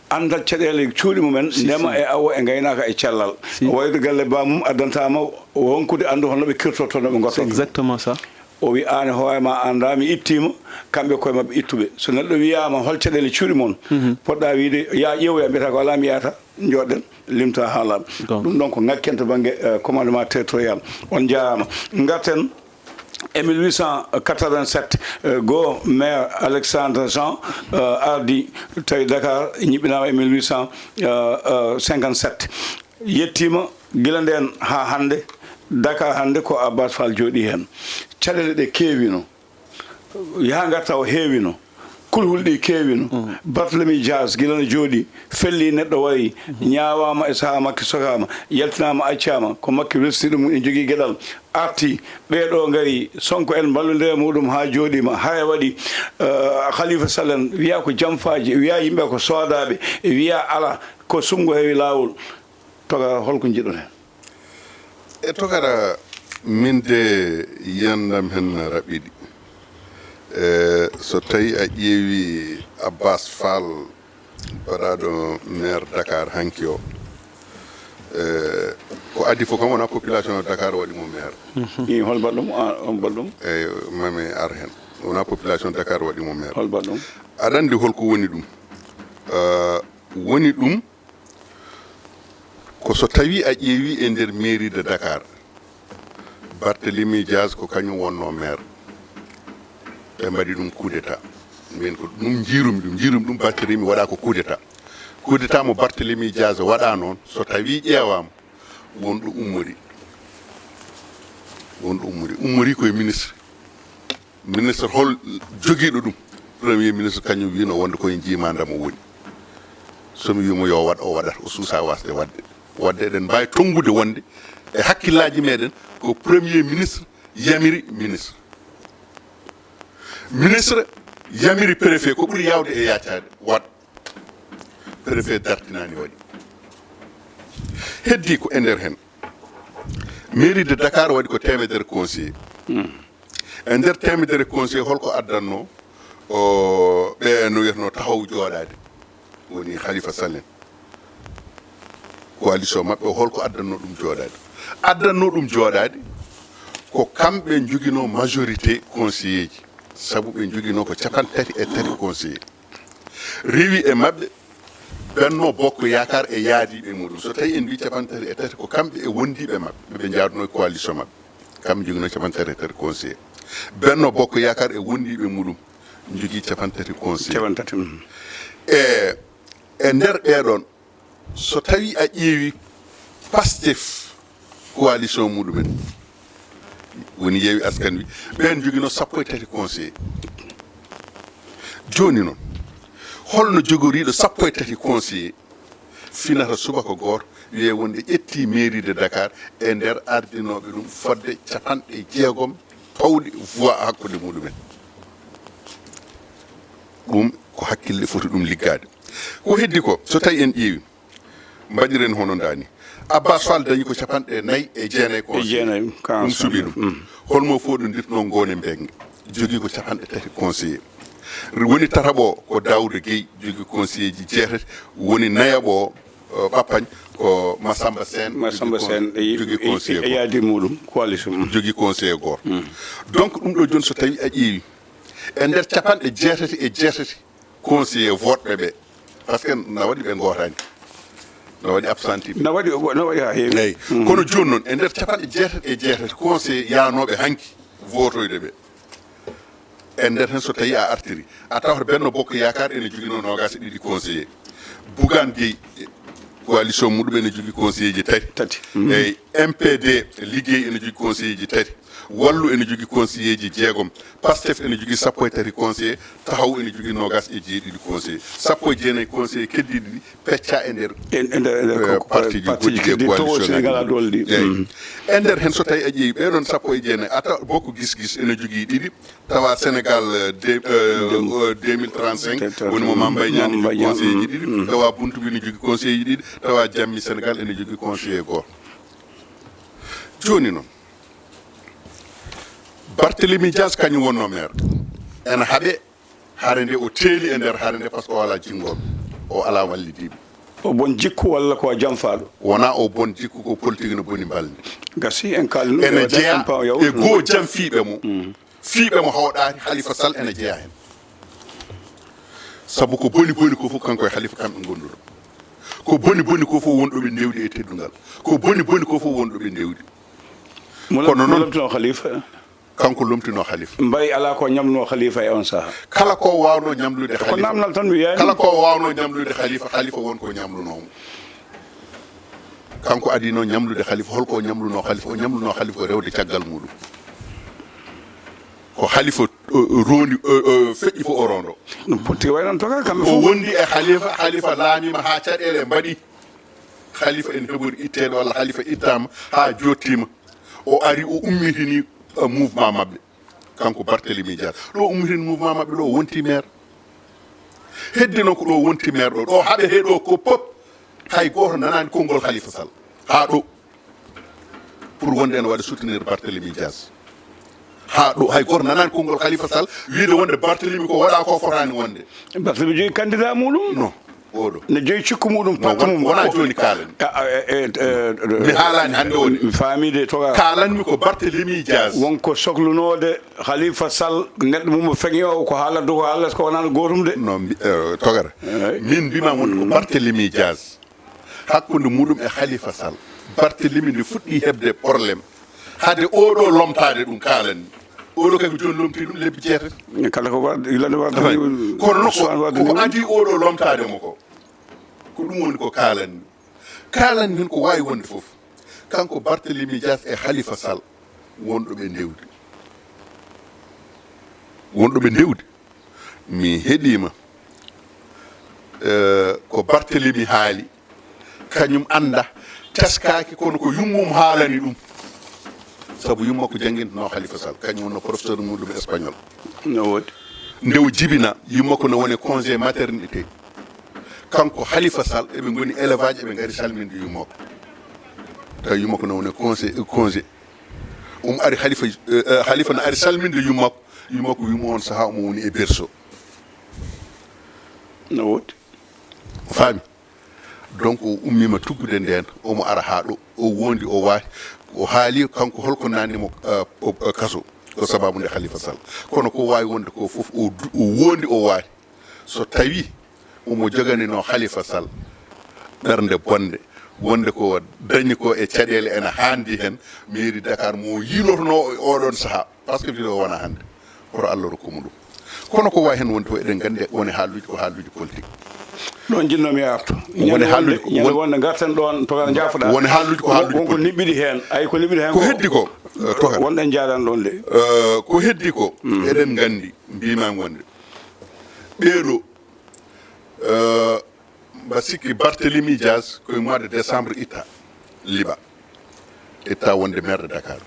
andal caɗele cuuɗi mumen ndema e awo e gaynaka e cellal o wayde galle bamum addantama wonkude andu holno ɓe kirtoto no ɓe gotto exactement ça o wi an hoorema anda mi ittima kamɓe koye mabɓe ittuɓe so neɗɗo wiyama hol caɗele cuuɗi moon poɗɗa wiide ya ƴeewoya mbiyata ko ala mi yeyata joɗɗen limta haalaɓe ɗum ɗon ko ngakken to banggue commandement territorial on jarama garten e 1887 go maire Alexandre Jean ardi tawi Dakar ñiɓɓinama e 1857 yettima guila nden ha hande Dakar hande ko Abbas Fall jooɗi hen caɗele ɗe keewino yaha garta o heewino kulhul ɗi keewino Barthélemy Dias gila no jooɗi felli neɗɗo wayi ñaawama e saaha makko sokama yaltinama accama ko makko welsiɗo mum e jogui gueɗal arti ɓeɗo gari Sonko en ballodire muɗum ha jooɗima haya waɗi Khalifa Sall en wiya ko jamfaji wiya yimɓe ko soodaɓe wiya ala ko sumgo heewi lawol toga holko jiɗon hen e togara min de yiyandam hen raɓiɗi so tawi a ƴeewi Abbas Fall baɗaɗo maire Dakar hanki o ko addi fof kam wona population o Dakar waɗi mo maire hol baɗɗum on baɗɗum eyyi mami ar hen wona population Dakar waɗi mo maire hol baɗɗum aɗa andi holko woni ɗum ko so tawi a ƴeewi e nder mairie de Dakar Barthélemy Dias ko kañum wonno maire ɓe mbaɗi ɗum coup d'état min ko ɗum jiirumi ɗum Barthélemy waɗa ko coup d'état mo Barthélemy Dias waɗa noon so tawi ƴeewama wonɗo ummori koye ministre hol joguiɗo ɗum premier ministre kañum wino wonde koye jimandamo woni somi wimo yo waɗ o waɗata o suusa wasde wadde eɗen mbawi tongude wonde e hakkillaji meɗen ko premier ministre yamiri ministre yamiri préfet ko ɓuuri yawde e yaccade waɗ préfet dartinani waɗi heddi ko e nder hen mairie de Dakar waɗi ko temedere conseiller e nder temedere conseiller holko addanno ɓe no wiyatno tahaw jooɗade woni Khalifa Sall en coalition mabɓe o holko addanno ɗum jooɗade ko kamɓe joguino majorité conseiller ji saabu ɓe joguino ko 33 conseiller rewi e mabɓe Benno Bokk Yakar e yaadiɓe muɗum so tawi en mbi 33 ko kamɓe e wondiɓe mabɓe ɓe jaaduno coalition mabɓe kamɓe joguino 33 conseiller Benno Bokk Yakar e wondiɓe muɗum jogui 33 conseiller e nder ɓeɗon so tawi a ƴeewi Pastef coalition muɗumen woni Yewwi Askan Wi ɓen joguino 13 conseiller joni noon holno jogoriɗo 13 conseiller finata subaka goto wiye wonde ƴetti mairie de Dakar e nder ardinoɓe ɗum fodde 60 pawɗi voix hakkude muɗumen ɗum ko hakkille foti ɗum liggade ko heddi ko so tawi en ƴeewi mbaɗiren hono dani Abbas Fall dañi ko 49 conseiller ɗum suuɓi ɗum holmo fof ɗo dirtno gone mbegge jogui ko 33 conseiller woni tataɓo ko Daouda Gueye jogui conseiller ji jeetati woni nayaɓo ɓapañ ko Massamba Sène jogui conseiller yaadi muɗum coalition jogui conseiller goto donc ɗum ɗo joni so tawi a ƴeewi e nder capanɗe jeetati e jeetati conseiller voteɓe ɓe par ce que na waɗi ɓe gotani no waɗi absenti no waɗi ha heewi eyyi kono joni noon e nder capanɗe jeetati e jeetati conseiller yanoɓe hanki votoyde ɓe e nder hen so tawi a artiri a tawata Benno Bokk Yakar ene jogui noon 22 conseiller Bougane Gueye coalition muɗum ene jogui conseiller ji tati eyyi MPD liggey ene jogui conseiller ji tati Wallu ene jogui conseiller ji jeegom Pastef ene jogui 13 conseiller Tahaw ene jogui 27 conseiller 19 conseiller keddiɗi ɗi pecca e nder parti ji goɗɗi coalition eyyi e nder hen so tawi a ƴeewi ɓeɗon 19 a tawa Bokk Gis Gis ene jogui ɗiɗi tawa Sénégal 2035 woni mo Mame Mbaye Niang ene jogui conseiller ji ɗiɗi tawa Buntu ene jogui conseiller ji ɗiɗi tawa Jammi Sénégal ene jogui conseiller goto joni noon Barthélémy Dias kañum wonno maire ene haaɓe haare nde o teeli e nder haare nde par ce que o ala jingoɓe o ala wallidiɓe o bon jikku walla ko jamfaɗo wona o bon jikku ko politique no boni balde gasi en kalno ene jeeya e goo jam fiiɓe mo hawɗaari Khalifa Sall ene jeeya hen sabu ko boni ko fof kanko e Khalifa kamɓe gonduɗo ko boni ko fof wonɗoɓe ndewdi e teddungal ko boni ko fof wonɗoɓe ndewdi kono noon Khalifa kanko lomtino Khalifa mbayi ala ko ñamno Khalifa e on saha kala ko wawno ñamlude Khalifa ko namnal tan wiyani kala ko wawno ñamlude Khalifa wonko ñamlunomo kanko adino ñamlude Khalifa holko ñamluno Khalifa o ñamluno Khalifa rewde caggal muɗum ko Khalifa rondi feƴƴi fo o rondo ɗum potti way non toka kamɓe o wondi e Khalifa laamima ha caɗele mbaɗi Khalifa en heɓori ittede walla Khalifa ittama ha jottima o ari o ummitini mouvement mabɓe kanko Barthélémy Dias ɗo ummitini mouvement mabɓe ɗo wonti maire heddi noon ko ɗo wonti maire ɗo haaɓe heeɗo ko pop hay goto nanani konngol Khalifa Sall ha ɗo pour wonde ene waɗa soutenir Barthélémy Dias ha ɗo hay goto nanani konngol Khalifa Sall wiide wonde Barthélémy ko waɗa ko fotani wonde Barthélémy jogi candidat muɗum non oɗo ne joyi cikku muɗum parti mum wona joni kalani mi haalani hannde woni mi faamide toga kalanmi ko Barthélémy Dias wonko sohlunode Khalifa Sall neɗɗo mum feŋi o ko haalata ko haalata ko wonano gotum de non togara min mbima wonde ko Barthélémy Dias hakkude muɗum e Khalifa Sall Barthélémy nde fuɗɗi hebde probléme hade oɗo lomtade ɗum kalanni oɗo kay ko joni lomti ɗum lebbi jeetati kala ko ilande warda kono noon ko adi oɗo lomtade mo ko ɗum woni ko kalanni hen ko wawi wonde foof kanko Barthélémy Dias e Khalifa Sall wonɗoɓe ndewdi mi heeɗima ko Barthélémy haali kañum anda teskaki kono ko yummum haalani ɗum sabu yumma ko jangguintono Khalifa Sall kañum wonno professeur muɗum espagnol no wodi ndew jibina yumma ko no woni congé maternité kanko Khalifa Sall eɓe goni élevage eɓe gari salminde yummako tawi yummako no woni congé ari Khalifa no ari salminde yummako yumma on saaha omo woni e berceau no wodi o faami donc o ummima tuggude nden omo ara ha ɗo o wondi o waati o haali kanko holko nannimo kaso ko sababu nde Khalifa Sall kono ko wawi wonde ko foof o wondi o waati so tawi omo joganino Khalifa Sall ɓernde bonde wonde ko dañi ko e caɗele ene handi hen mairie Dakar mo yilotono oɗon saaha par ce que wiɗo wona hande hoto Allah rokkumo ɗum kono ko wawi hen wonde to eɗen gandi woni haaluji ko haaluji politique ɗon jinnomi arto woni wonde garten ɗon toga jaafoɗa woni haaluji ko haaluji wonko niɓɓiɗi hen ay ko niɓɓiɗi hen ko heddi ko wonɗen jaaɗan ɗon de ko heddi ko eɗen gandi mbimami wonde ɓeeɗo mba sikki Barthélémy Dias koye mois de décembre itta liɓa itta wonde maire de Dakar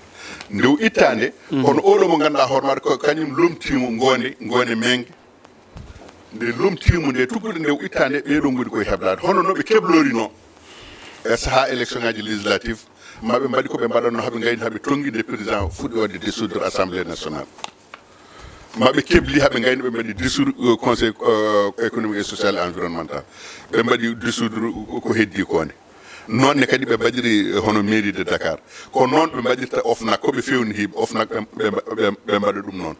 ndew ittande kono oɗo mo ganduɗa hoore maɗa ko kañum lomtimo ngone mengue nde lomtimo nde tuggude ndew ittande ɓeeɗo goni koye heblade hono noɓe keblorino e saaha élection ngaji législative maɓe mbaɗi koɓe mbaɗanno haaɓe gayni haaɓe tonggui nde président fuɗɗi wadde dissoudre assemblée nationale maɓe kebli haɓe gayni ɓe mbaɗi dissoudre conseil économique et social et environnemental ɓe mbaɗi dissoudre ko heddi kone noonne kadi ɓe mbaɗiri hono mairie de Dakar ko noon ɓe mbaɗirta OFNAC koɓe fewni hiɓe OFNAC ɓe mbaɗa ɗum noon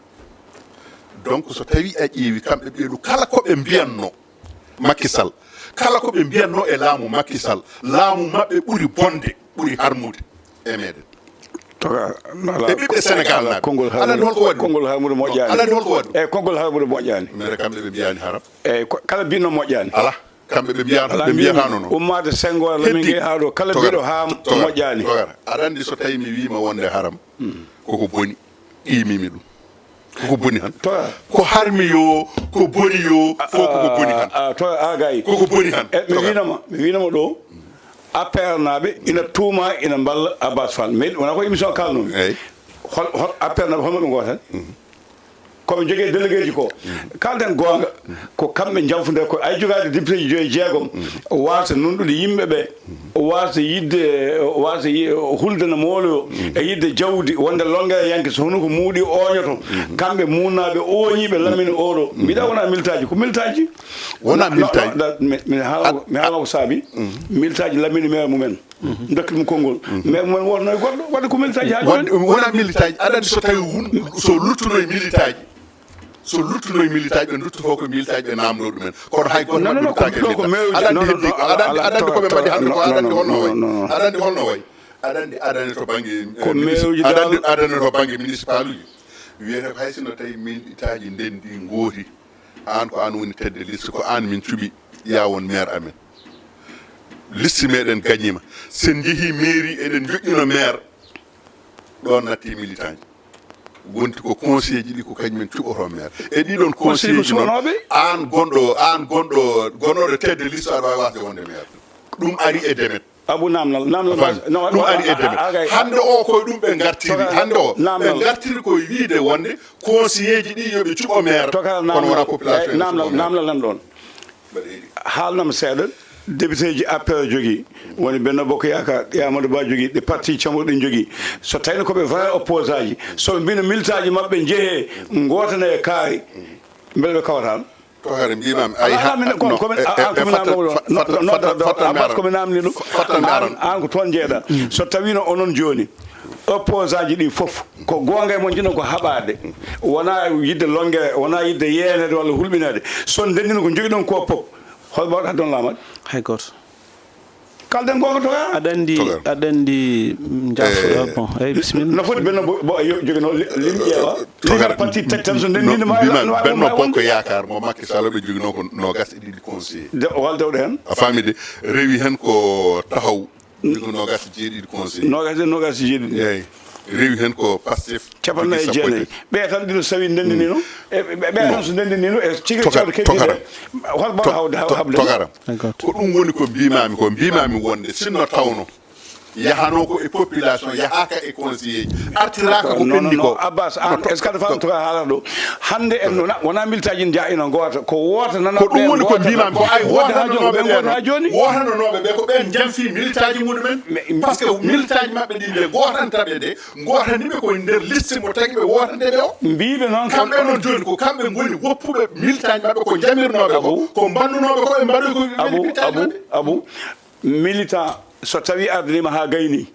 donc so tawi a ƴeewi kamɓe ɓeeɗo kala koɓe mbiyanno Macky Sall kala koɓe mbiyanno e laamu Macky Sall laamu maɓɓe ɓuri bonde ɓuri harmude e meɗen e ɓiɓɓe Sénégal naɓe aɗa holko waɗi konngol harmude moƴƴani aɗa holko waɗi eyyi konngol harmude moƴƴani mere kamɓe ɓe mbiyani haram eyyi kala binno moƴƴani ala kamɓe ɓe mbiyatano noon ummade Senghor lamin guey ha ɗo kala mbiɗo ha moƴƴani aɗa andi so tawi mi wima wonde haram koko boni qimimi ɗum koko boni han ko harmi yo ko boni yo fof koko boni han to agayi koko boni han mi winama ɗo APR naɓe ina tuuma ina balla Abbas Fall mais wona ko émission kalnomi hol APR naɓe holno ɓe gotan koɓe jogui délégué ji ko kalden gonga ko kamɓe janfude ko ay jogade député ji joyi jeegom wasa nunɗude yimɓeɓe wasa yidde hulde no mooloyo e yidde jawdi wonde longue yanke so hono ko muuɗi oñoto kamɓe munnaɓe oñiɓe lamine oɗo mbiɗa wona militaji ko militaji wona militaji mi haalama ko saabi militaji lamine maire mumen dokkimo konngol mais mumen wotnoye goɗɗo wadde ko militaji ha joni wona militaji aɗa andi so tawi so luttunoye militaji so luttunoye militaji ɓe duttoto ko militaji ɓe namdo ɗumen kono hay goto maɓɓe luttaki aɗa andi koɓe mbaɗi hande ko aɗa andi holno way aɗa andi holno way aɗa andi to banggue aɗa andi to banggue municipal uji wiyete ko hay sino tawi militaji ndendi gooti an ko an woni tedde liste ko an min cuuɓi ya won maire amen liste meɗen gañima sen jeehi mairie eɗen joƴƴino maire ɗon natti militant ji wonti ko conseil ji ɗi ko kañumen cuɓoto maire e ɗiɗon conseil ji noon an gonɗo tedde liste aɗa wawi wasde wonde maire ɗum ari e demet abou namdal ɗum ari e demet hande o koye ɗum ɓe gartiri hande o ɓe gartiri koye wiide wonde conseiller ji ɗi yoɓe cuɓo maire kono wona population namdal nan ɗon haalnam seeɗa député ji APR jogui woni Benno Bokk Yakaar Amadou Ba jogui ɗe parti cammuɗo ɗin jogui so tawino koɓe vrai opposant ji soɓe mbino militaji mabɓe jeehe gotane e kaari beele ɓe kawatan to hare mbimami komi namni ɗum an ko toon jeeɗa so tawino onon joni opposant ji ɗi foof ko gonga e mon jiɗon ko haɓade wona yidde longuere wona yidde yenede walla hulɓinede son ndendino ko jogui ɗon ko pop hol mbawɗa don lamat hay goto kalden gonga to aɗa andi jafo bon eyyi bisimilla no foti benno jogino lim ƴeewa ligar parti tek tan so ndendinima Benno Bokk Yakaar mo Macky Sall ɓe jogino ko nogas e ɗiɗi conseiller waldewɗo hen a famide rewi hen ko tahaw jogo nogas jeeɗiɗi conseiller nogas jeeɗiɗi eyyi rewi hen ko Pastef capanɗe e jeenayyi ɓe tan ɗino sawi ndendinino ɓe tan so ndendinino e cigui cawde keddide hol mbaɗa habde togaram ko ɗum woni ko mbimami wonde sinno tawno yahano ko e population yahaka e conseiller ji artiraka ko ɓenni ko Abbas est ce que aɗa faam toka haala ɗo hande en wona militaji n jaa ina goota ko woota nana ko ɗum woni ko mbimami ko ay wotananoɓe joni wotananoɓe ɓe ko ɓen janfi militaji muɗumen par ce que militaji mabɓe ɗi ɓe gotantaɓe de gotaniɓe koye nder liste mo tagui ɓe wotandeɓe o mbiɓe noon kamɓe noon joni ko kamɓe goni woppuɓe militaji mabɓe ko jamirnoɓe ko bandunoɓe ko ɓe mbaɗoy ko abou militant so tawi ardinima ha gayni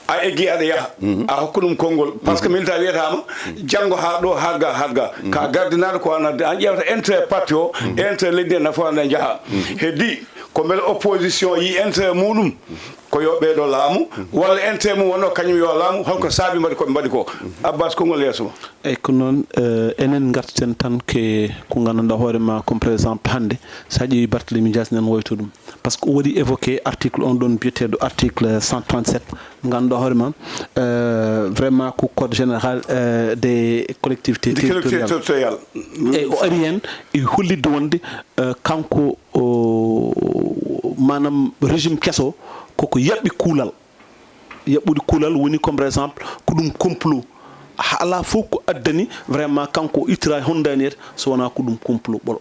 a eggi aɗa yaaha a hokku ɗum konngol par ce que militant wiyatama janggo ha ɗo hadga ka gardinaɗo ko anadde an ƴewta intérêt parti o intérêt leydi e nafoore nde jaaha heddi ko beele opposition yi intérêt muɗum ko yo ɓeeɗo laamu walla intérêt mum wonno kañum yo laamu holko saabi mbaɗi koɓe mbaɗi ko Abbas konngol yeeso ma eyyi ko noon enen garten tan ke ko ganduɗa hoorema comme par exemple hande sa ƴeewi Barthélémy Dias nen woyto ɗum par ce que o waɗi évoqué article on ɗon biyeteɗo article 137 ganduɗa hoorema vraiment ko code général des collectivités territoriales eyyi o ari hen e hollidde wonde kanko manam régime kesso koko yaɓɓi kuulal yaɓɓude kuulal woni comme par exemple ko ɗum complot ala fof ko addani vraiment kanko ittira hondaniyete so wona ko ɗum complot ɓolo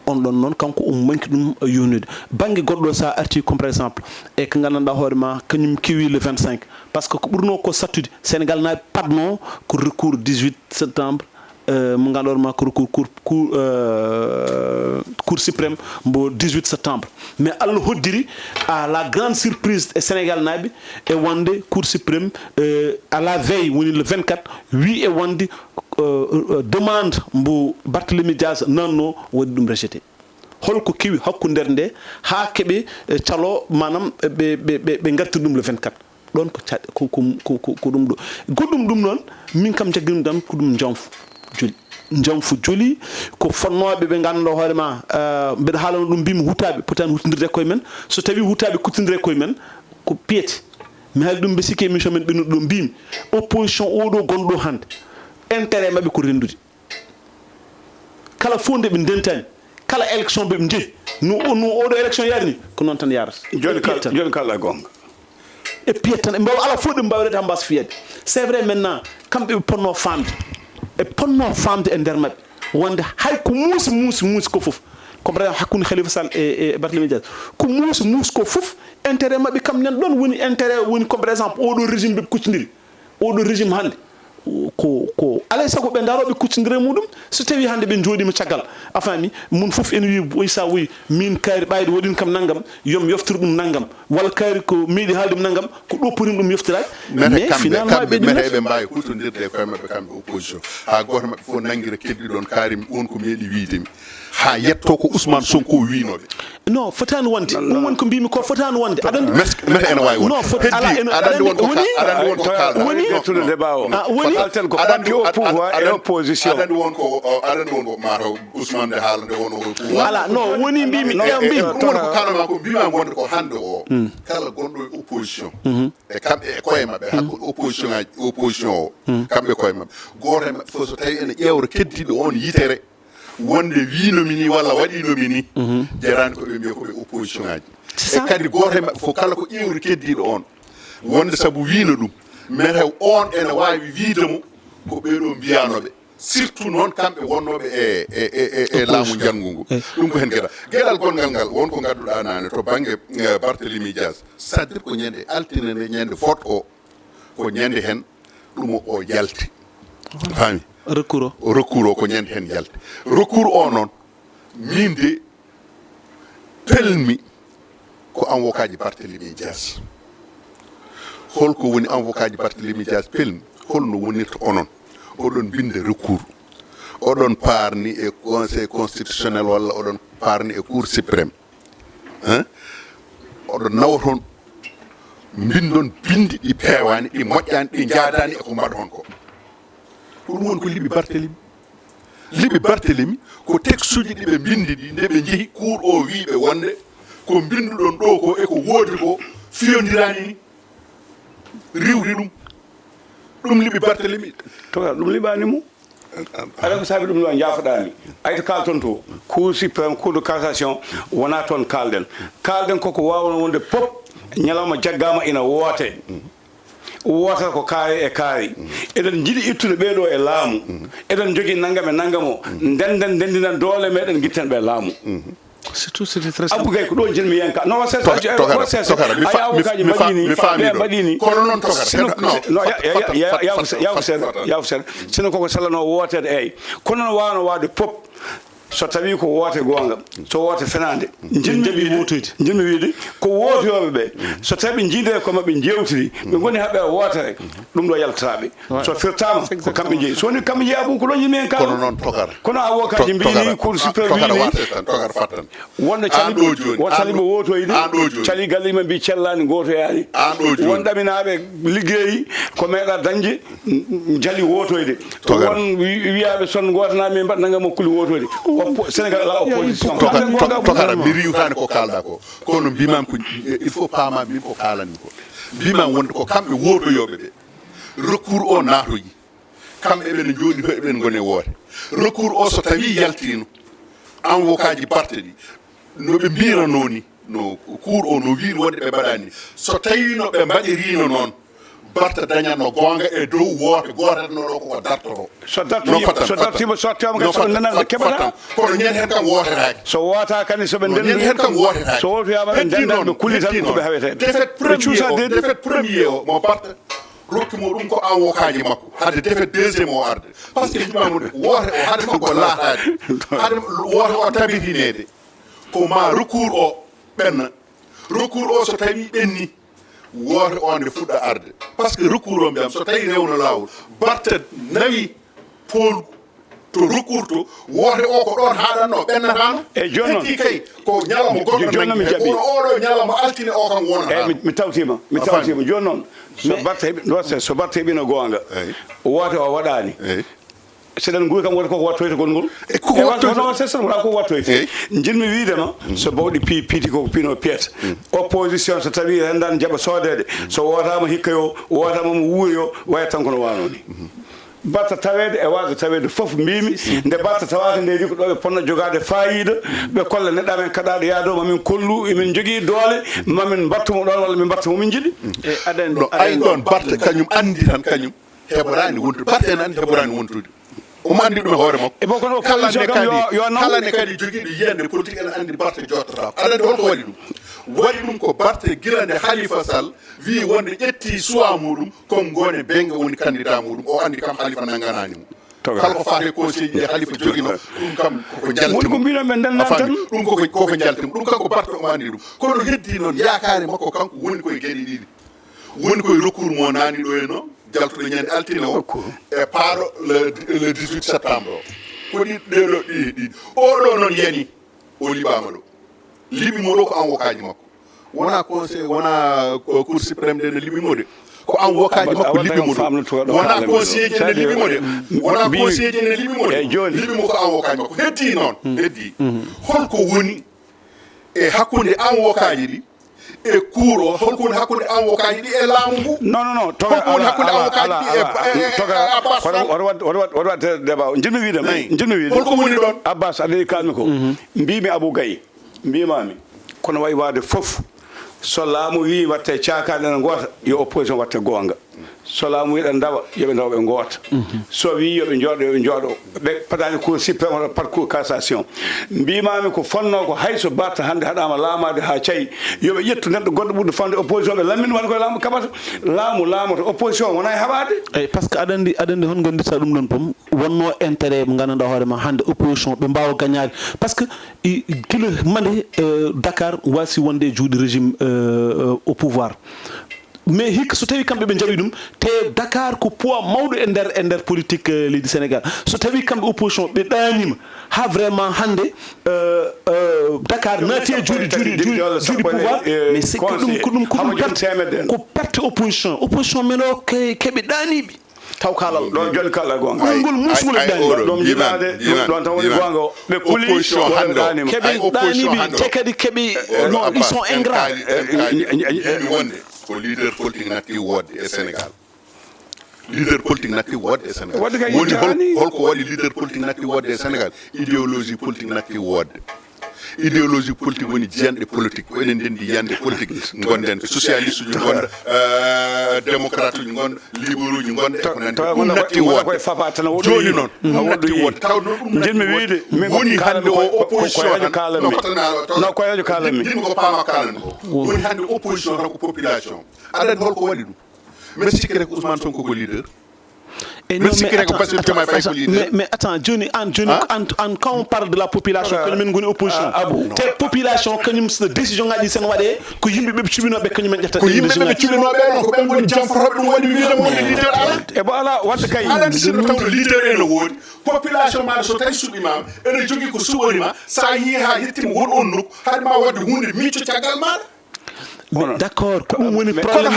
on ɗon noon kanko manki ɗum yewnude banggue goɗɗo sa arti comme par exemple e ko gandanɗa hoorema kañum kiwi le 25 par ce que ko ɓurno ko sattude Sénégal naaɓe padno ko recours 18 septembre mo ganduɗa ma cour suprême mbo 18 septembre mais Allah hoddiri à la grande surprise e Sénégal naaɓe e wonde cour suprême à la veille woni le 24 wi e wonde demande mbo Barthélémy Dias nanno waɗi ɗum rejeté holko kewi hakkude nder nde ha keɓe calo manam ɓe gartir ɗum le 24 ɗon ko ɗum ɗo goɗɗum ɗum noon min kam jaggiɗum tan ko ɗum jonfu joli ko fonnoɓe ɓe ganduɗa hoorema mbeɗa haalano ɗum mbimi hutaɓe potani hutodirde koye men so tawi hutaɓe kuttodire koye men ko piyete mi haali ɗum mbe sikki émission men ɓennuɗo ɗo mbimi opposition oɗo gonɗo hande intérêt mabɓe ko rendude kala fof nde ɓe ndentani kala élection ɓe ɓe jeeyi no oɗo élection yarini ko noon tan yarata joni kalɗa gonga e piyat tan ɓe mbawa ala fof ɗe mbawrede ha mbasa fiyade c'est vrai maintenant kamɓe ɓe ponno famde e nder mabɓe wonde hay ko muusi ko foof comme par exemple hakkude Khalifa Sall e Barthélémy Dias ko muusi ko foof intérêt mabɓe kam nen ɗon woni intérêt woni comme par exemple oɗo régime ɓe kuccodiri oɗo régime hande ko alay sago ɓe daroɓe kuccodire muɗum so tawi hande ɓe jooɗima caggal a faami mun foof ene wi oy sa wi min kaari ɓayde waɗin kam naggam yomi yoftir ɗum naggam walla kaari ko meeɗi haalde ɗum naggam ko ɗopporima ɗum yoftirade mais finalement ɓe mbawi hutodirde koye mabɓe kamɓe opposition ha goto mabɓe fof nanguira keddiɗon kaari on ko meeɗi wiidemi ha yetto ko Ousmane Sonko winoɓe non fotani wonde ɗum woni ko mbimi ko fotani wonde aɗa mete ene wawi non aɗa won ko woni débat o woni alten ko parti au pouvoir et opposition aɗa andi won ko mataw Ousmane de haalande won o pouvoir ala non woni mbimi mbimi ɗum woni ko kalama ko mbimami wonde ko hande o kala gonɗo e opposition e kamɓe e koye mabɓe hakkude opposition o kamɓe koye mabɓe goto e mabɓe fof so tawi ene ƴewra keddiɗo on yitere wonde winomi ni walla waɗinomi ni jarani koɓe mbiya koɓe opposition ngaji e kadi goto e mabɓe fof kala ko ƴewri keddiɗo on wonde saabu wino ɗum mete on ene wawi wiidemo ko ɓeɗo mbiyanoɓe surtout noon kamɓe wonnoɓe e laamu janggu ngu ɗum ko hen gueɗal gongal ngal wonko gadduɗa nane to banggue Barthélémy Dias c'est à dire ko ñande altine nde ñande fot o ko ñande hen ɗum o jalti faami recours o ko ñande hen jalti recours o noon min de pelmi ko avocat ji Barthélémy Dias holko woni avocat ji Barthélémy Dias pelmi holno wonirta onon oɗon binde recours oɗon parni e conseil constitutionnel walla oɗon parni e cour suprême oɗon nawa toon bindon bindi ɗi peewani ɗi moƴƴani ɗi jaadani e ko mbaɗon ko ɗum woni ko liɓi Barthélémy ko texte uji ɗiɓe bindi ɗi nde ɓe jeehi cour o wiɓe wonde ko binduɗon ɗo ko eko woodi ko fiyodirani ni riwri ɗum liɓi Barthélémy to ɗum liɓani mum aɗa ko saabi ɗum ɗo jaafoɗani ayto kalton to cour suprême cour de cassation wona toon kalden koko wawno wonde pop ñalawma jaggama ina woote wootata ko kaari eɗen jiiɗi ittude ɓeeɗo e laamu eɗen jogui naggam e naggam o dendinan doole meɗen guitten ɓe laamu surtout c'était très Abou Gaye ko ɗo jinmi yen ka non mbaɗini kono noon tokara yaw seeɗa sino koko sallano wootede eyyi kono noon wawno wawde pop so tawi ko woote gonga so woote fenade jinmi wiide ko wootoyoɓe ɓe so tawi ɓe jiidere ko mabɓe jewtiri ɓe goni haɓe wootere ɗum ɗo yaltataɓe so firtama ko kamɓe jeeyi so woni kamɓe jeeyi Abou ko ɗo yimi hen ka kono noon tokara kono avocat ji mbini cour suprême wini tokara fattan wonno caliɓe wotoyde cali gallima mbi cellani gotoyani won ɗaminaɓe liggeyi ko meeɗa dañde jali wotoyde won wiyaɓe son gotanami mbaɗ nagam kuli wotoyde Sénégal ala opposition tokara mi riwtani ko kalɗa ko kono mbimam ko il faut paama min ko kalanmi ko mbimam wonde ko kamɓe woɗoyoɓe ɓe recours o naatoyi kamɓe ɓene jooɗi to eɓen gone woote recours o so tawi yaltino avocat ji parte ɗi noɓe mbirano ni no cours o no wiiri wonde ɓe mbaɗani so tawino ɓe mbaɗirino noon Barta dañatno gonga e dow woote gotatnoɗo koko dartoro so dartima sottima so nanande keɓata kono ñen hen kam wootetake so woota kani soɓe ñen hen kam wootetake so wotoyama ɓe dendan ɓe kulli tan koɓe hawete défaite premier o mo Barta rokkimo ɗum ko avocat ji makko hade defe deuxiéme o arde par ce que jimamude wote o hade makko laatade hade wote o tabitinede ko ma recours o ɓenna recours o so tawi ɓenni wote o nde fuɗɗa arde par ce que recours o mbiyam so tawi rewno lawol batta nawi pol to recours to wote o ko ɗon haɗanno ɓennatano e joni noon kay ko ñalawma goɗɗo nagui oɗo ñalawma altine o kam wonata mi tawtima joni noon so batta heɓino gonga wote o waɗani seɗen guuri kam woni koko wattoyta gongol wona ko wattoyta jinmi wiidema so bawɗi piiti koko pino piyata opposition so tawi rendani jaɓa soodede so wotama hikka yo wotama mo wuuri yo waya tan kono wano ni batta tawede e wasde tawede fof mbimi nde batta tawaka ndeji ko ɗo ɓe ponno jogade fayida ɓe kolla neɗɗo men kaɗaɗo yaado mamin kollu emin jogui doole mamin battumo ɗon walla min battamo min jiɗi ɗo ay ɗon batta kañum andi tan kañum heɓorani wontude batta en andi heɓorani wontude omo andi ɗum e hoore makko kala ne kadi joguiɗo yiyande politique ene andi batte jottata aɗa andi holko waɗi ɗum waɗi ɗum ko batte guila nde Khalifa Sall wi wonde ƴetti choix muɗum comme gone benga woni candidat muɗum o andi kam Khalifa nanganani mo kala ko fate conseil ji Khalifa joguino ɗum kam koko jaltimo ɗum koko jaltimo ɗum kanko batte omo andi ɗum kono heddi noon yakare makko kanko woni koye gueɗe ɗiɗi woni koye recours mo nani ɗo e no jaltuɗo ñande altine o e paaɗo le 18 septembre o ko ɗiɗo ɗiɗi oɗo noon yani o liɓama ɗo liɓimo ɗo ko avocat ji makko wona conseil wona cour suprême de ne liɓimo de ko avocat ji makko liɓimo ɗo wona conseiller ji ne liɓimo de wona conseiller ji ne liɓimo de liɓimo ko avocat ji makko heddi noon heddi holko woni e hakkude avocat ji ɗi e cour o holko woni hakkude avocat ji ɗi e laamu ngu non holko woni hakkude avocat ji ɗi waɗa watte débat o jinmi wiide holko woni ɗon Abbas aɗa kalmi ko mbimi Abou Gaye mbimami kono wayi wade fof so laamu wi watte cakade ene goota yo opposition watte gonga so laamu wiɗa dawa yoɓe dawa ɓe goota so wi yoɓe jooɗo ɓe patani cour suprême walla par cour cassation mbimami ko fonno ko hayso batta hande haɗama laamade ha cayi yoɓe ƴettu neɗɗo goɗɗo ɓurɗo famde opposition ɓe lammini wona koye laamu kaɓata laamu to opposition wona e haɓade eyyi par ce que aɗa andi hon gondirta ɗum ɗon pom wonno intérêt mo gandanɗa hoorema hande opposition ɓe mbawa gagnade par ce que kilo mande Dakar wasi wonde juuɗe régime au pouvoir mais hikka so tawi kamɓe ɓe jaɓi ɗum te Dakar ko poids mawɗo e nder politique leydi Sénégal so tawi kamɓe opposition ɓe ɗanima ha vraiment hande Dakar naati e juuɗe pouvoir mais c'est ko ɗum ko perte opposition men o keɓe ɗaniɓe taw kalal ɗon joni kalɗa gonga ngol musgol e ɗani ɗon jiɗade ɗon tan woni gonga o ɓe kuli keɓe ɗaniɓe te kadi keɓe non ils sont ingrats wonde ko leader politique natti wodde e Sénégal leader politique natti wodde e Sénégal woni holko waɗi leader politique natti wodde e Sénégal idéologie politique natti wodde idéologie politique woni jiyanɗe politique ko enen ndendi yiyande politique gonden socialiste uji gonda démocrate uji gonda libéral uji gonda e ko nandi ɗum natti wodde joni noon ɗum natti wodde taw ɗum jinmi wiide woni hande o opposition no koyejo kalami jinmi ko paama kalani ko woni hande opposition tan ko population aɗa andi holko waɗi ɗum mais sikkete ko Ousmane Sonko ko leader mais attends, Johnny, quand on parle de la population, que nous avons opposition, cette population, quand nous avons décision à dire, c'est que nous avons décision à dire que nous avons décision à dire que nous avons décision à dire d'accord ko ɗum woni probléme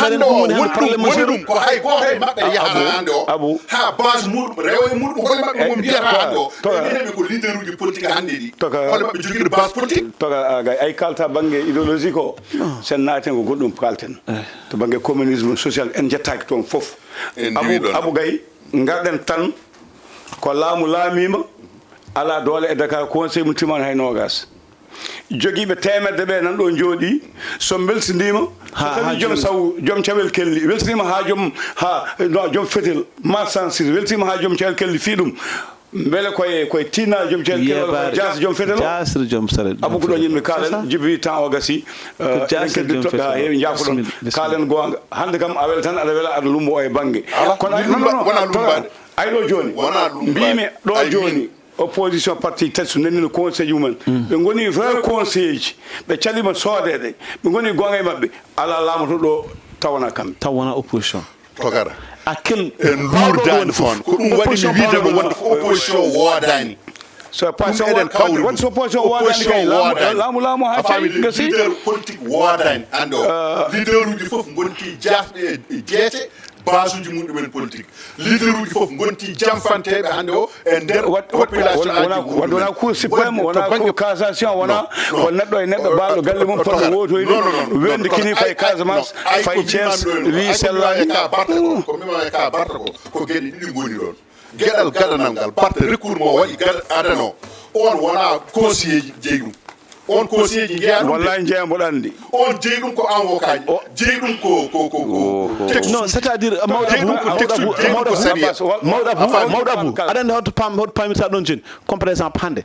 ɗum ko hay goto e maɓɓe yahata hande o ha base muɗum rewo e muɗum holle maɓɓe mo mbiyata hande o ɓe ko leader uji politique hande ɗi holle maɓɓe joguiɗo base politique toka ay kalta banggue idéologie ko sen naaten ko goɗɗum kalten to banggue communisme social en jettaki toon foof Abou Gaye garɗen tan ko laamu laamima ala doole e Dakar conseil mum timani hay nogas jogiiɓe temedde ɓe nan ɗo jooɗi so beltidima so tawi joom saw joom cawel kelli weltinima ha joom fetel marchandise weltima ha joom cawel kelli fi ɗum mbele koye tina jom jel jas jom fedelo jasir jom sare abu ko do yimbe kalen jibi tan o gasi jasir jom fedelo ha heewi jafodon kalen gonga hande kam awel tan ada wela ada lumbo e bangi kono wona lumbade ay do joni mbimi do joni opposition parti tetsu nenino conseil human be ngoni vrai conseil be calima sodede be ngoni gonga e mabbe ala lamoto do tawana opposition togara akel en dourdan fon ko dum wadi mi wiide mo wonde opposition wodani so passion won opposition wodani kay lamu ha fami gasi leader politique wodani ando leader uji fof gonti jasde jete basuji mun ɗumen politique leader uji fof gonti jamfanteɓe hande o e nder population wona cour suprême wona cour cassation wona ko neɗɗo e neɗɗo baaɗo galle mum poto wotoyde wendi kini fay Casamance fay Thiès wi sellaji ka barta ko mima e ka barta ko gueɗe ɗiɗi goni ɗon gueɗal gadanal ngal barta recours mo waɗi adano on wona conseiller jeeyi ɗum on conseiller ji jeeya wallahi jeeya mboɗo andi on jeeyi ɗum ko avocat ji jeeyi ɗum ko non c'est à dire mawɗo aɗa andi hoto pamirta ɗon joni comme par exemple hande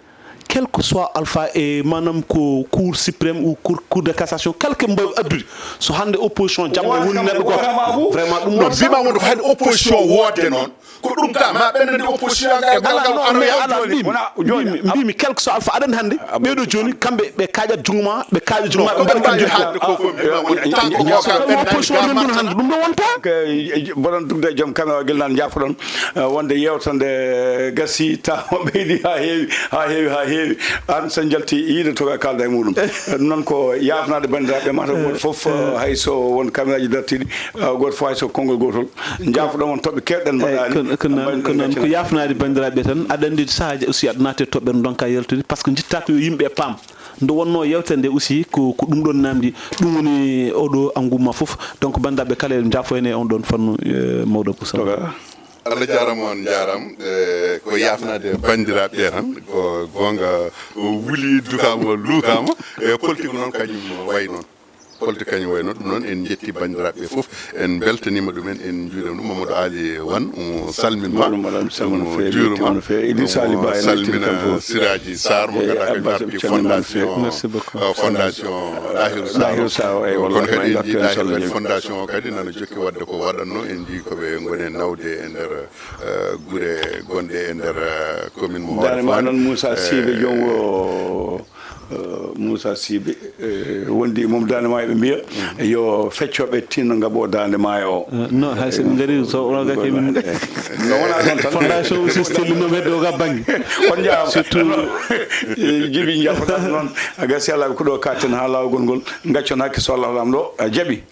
quel que soit alpha et manam ko cour suprême ou cour de cassation quelque mbaw abdude so hande opposition jamma woni neɗɗo goto vraiment ɗum non bima wonde ko hande opposition wodde noon ko ɗum ka ma ɓennande opposition ga mbimi quel que soit alpha aɗa andi hande ɓeɗo joni kamɓe ɓe kaƴat junguma ɓe kaaƴa junguma ɓe opposition renduno hande ɗum ɗo wonta mboɗon ɗum de joom caméra guelnan jafoɗon wonde yewtande gasi tawa ɓeydi ha heewi an so jalti yiide toga kalda e muɗum ɗum noon ko yafnade bandiraɓe mata goto foof hayso won caméra ji dartiɗi goto fof hayso konngol gotol jafoɗon won toɓɓe kewɗen mbaɗani ko yafnade bandiraɓe tan aɗa andi sahaji aussi aɗa naate toɓɓere donka yaltude par ce que jitta ko yo yimɓe paam ndo wonno yewtere nde aussi ko ɗum ɗon namdi ɗum woni oɗo engouement fof donc bandiraɓe kala en jafo ene on ɗon fannu mawɗo pousa Allah jarama on jaram ko yafnade bandiraɓe tan ko gonga wuli dukama lukama e politique noon kañum way noon politique kañum way noon ɗum noon en jetti bandiraɓe fof en beltanima ɗumen en juurima ɗum Mamadou Ali Wane salminma juurima salmina Siraji Sarr mo ganduɗa kañum arti fondation Dahiru Saw kono kadi en jii Dahiru fondation o kadi nana jokki wadde ko waɗanno en jii koɓe goni nawde e nder guure gonɗe e nder commune mo Hoore Moussa Sibe jongo Moussa Sibe wondi mom dande maayo ɓe mbiya yo feccoɓe tinno ngabo dande maayo o non hay so ngari so onoga kemin no wona ɗon tan fondation aussi stellinoma hedde o ga banggue on jaama surtout jibi jafotan noon gasi Allah ko ɗo katten ha lawgol ngol gaccon hakke so Allah lam ɗo jaaɓi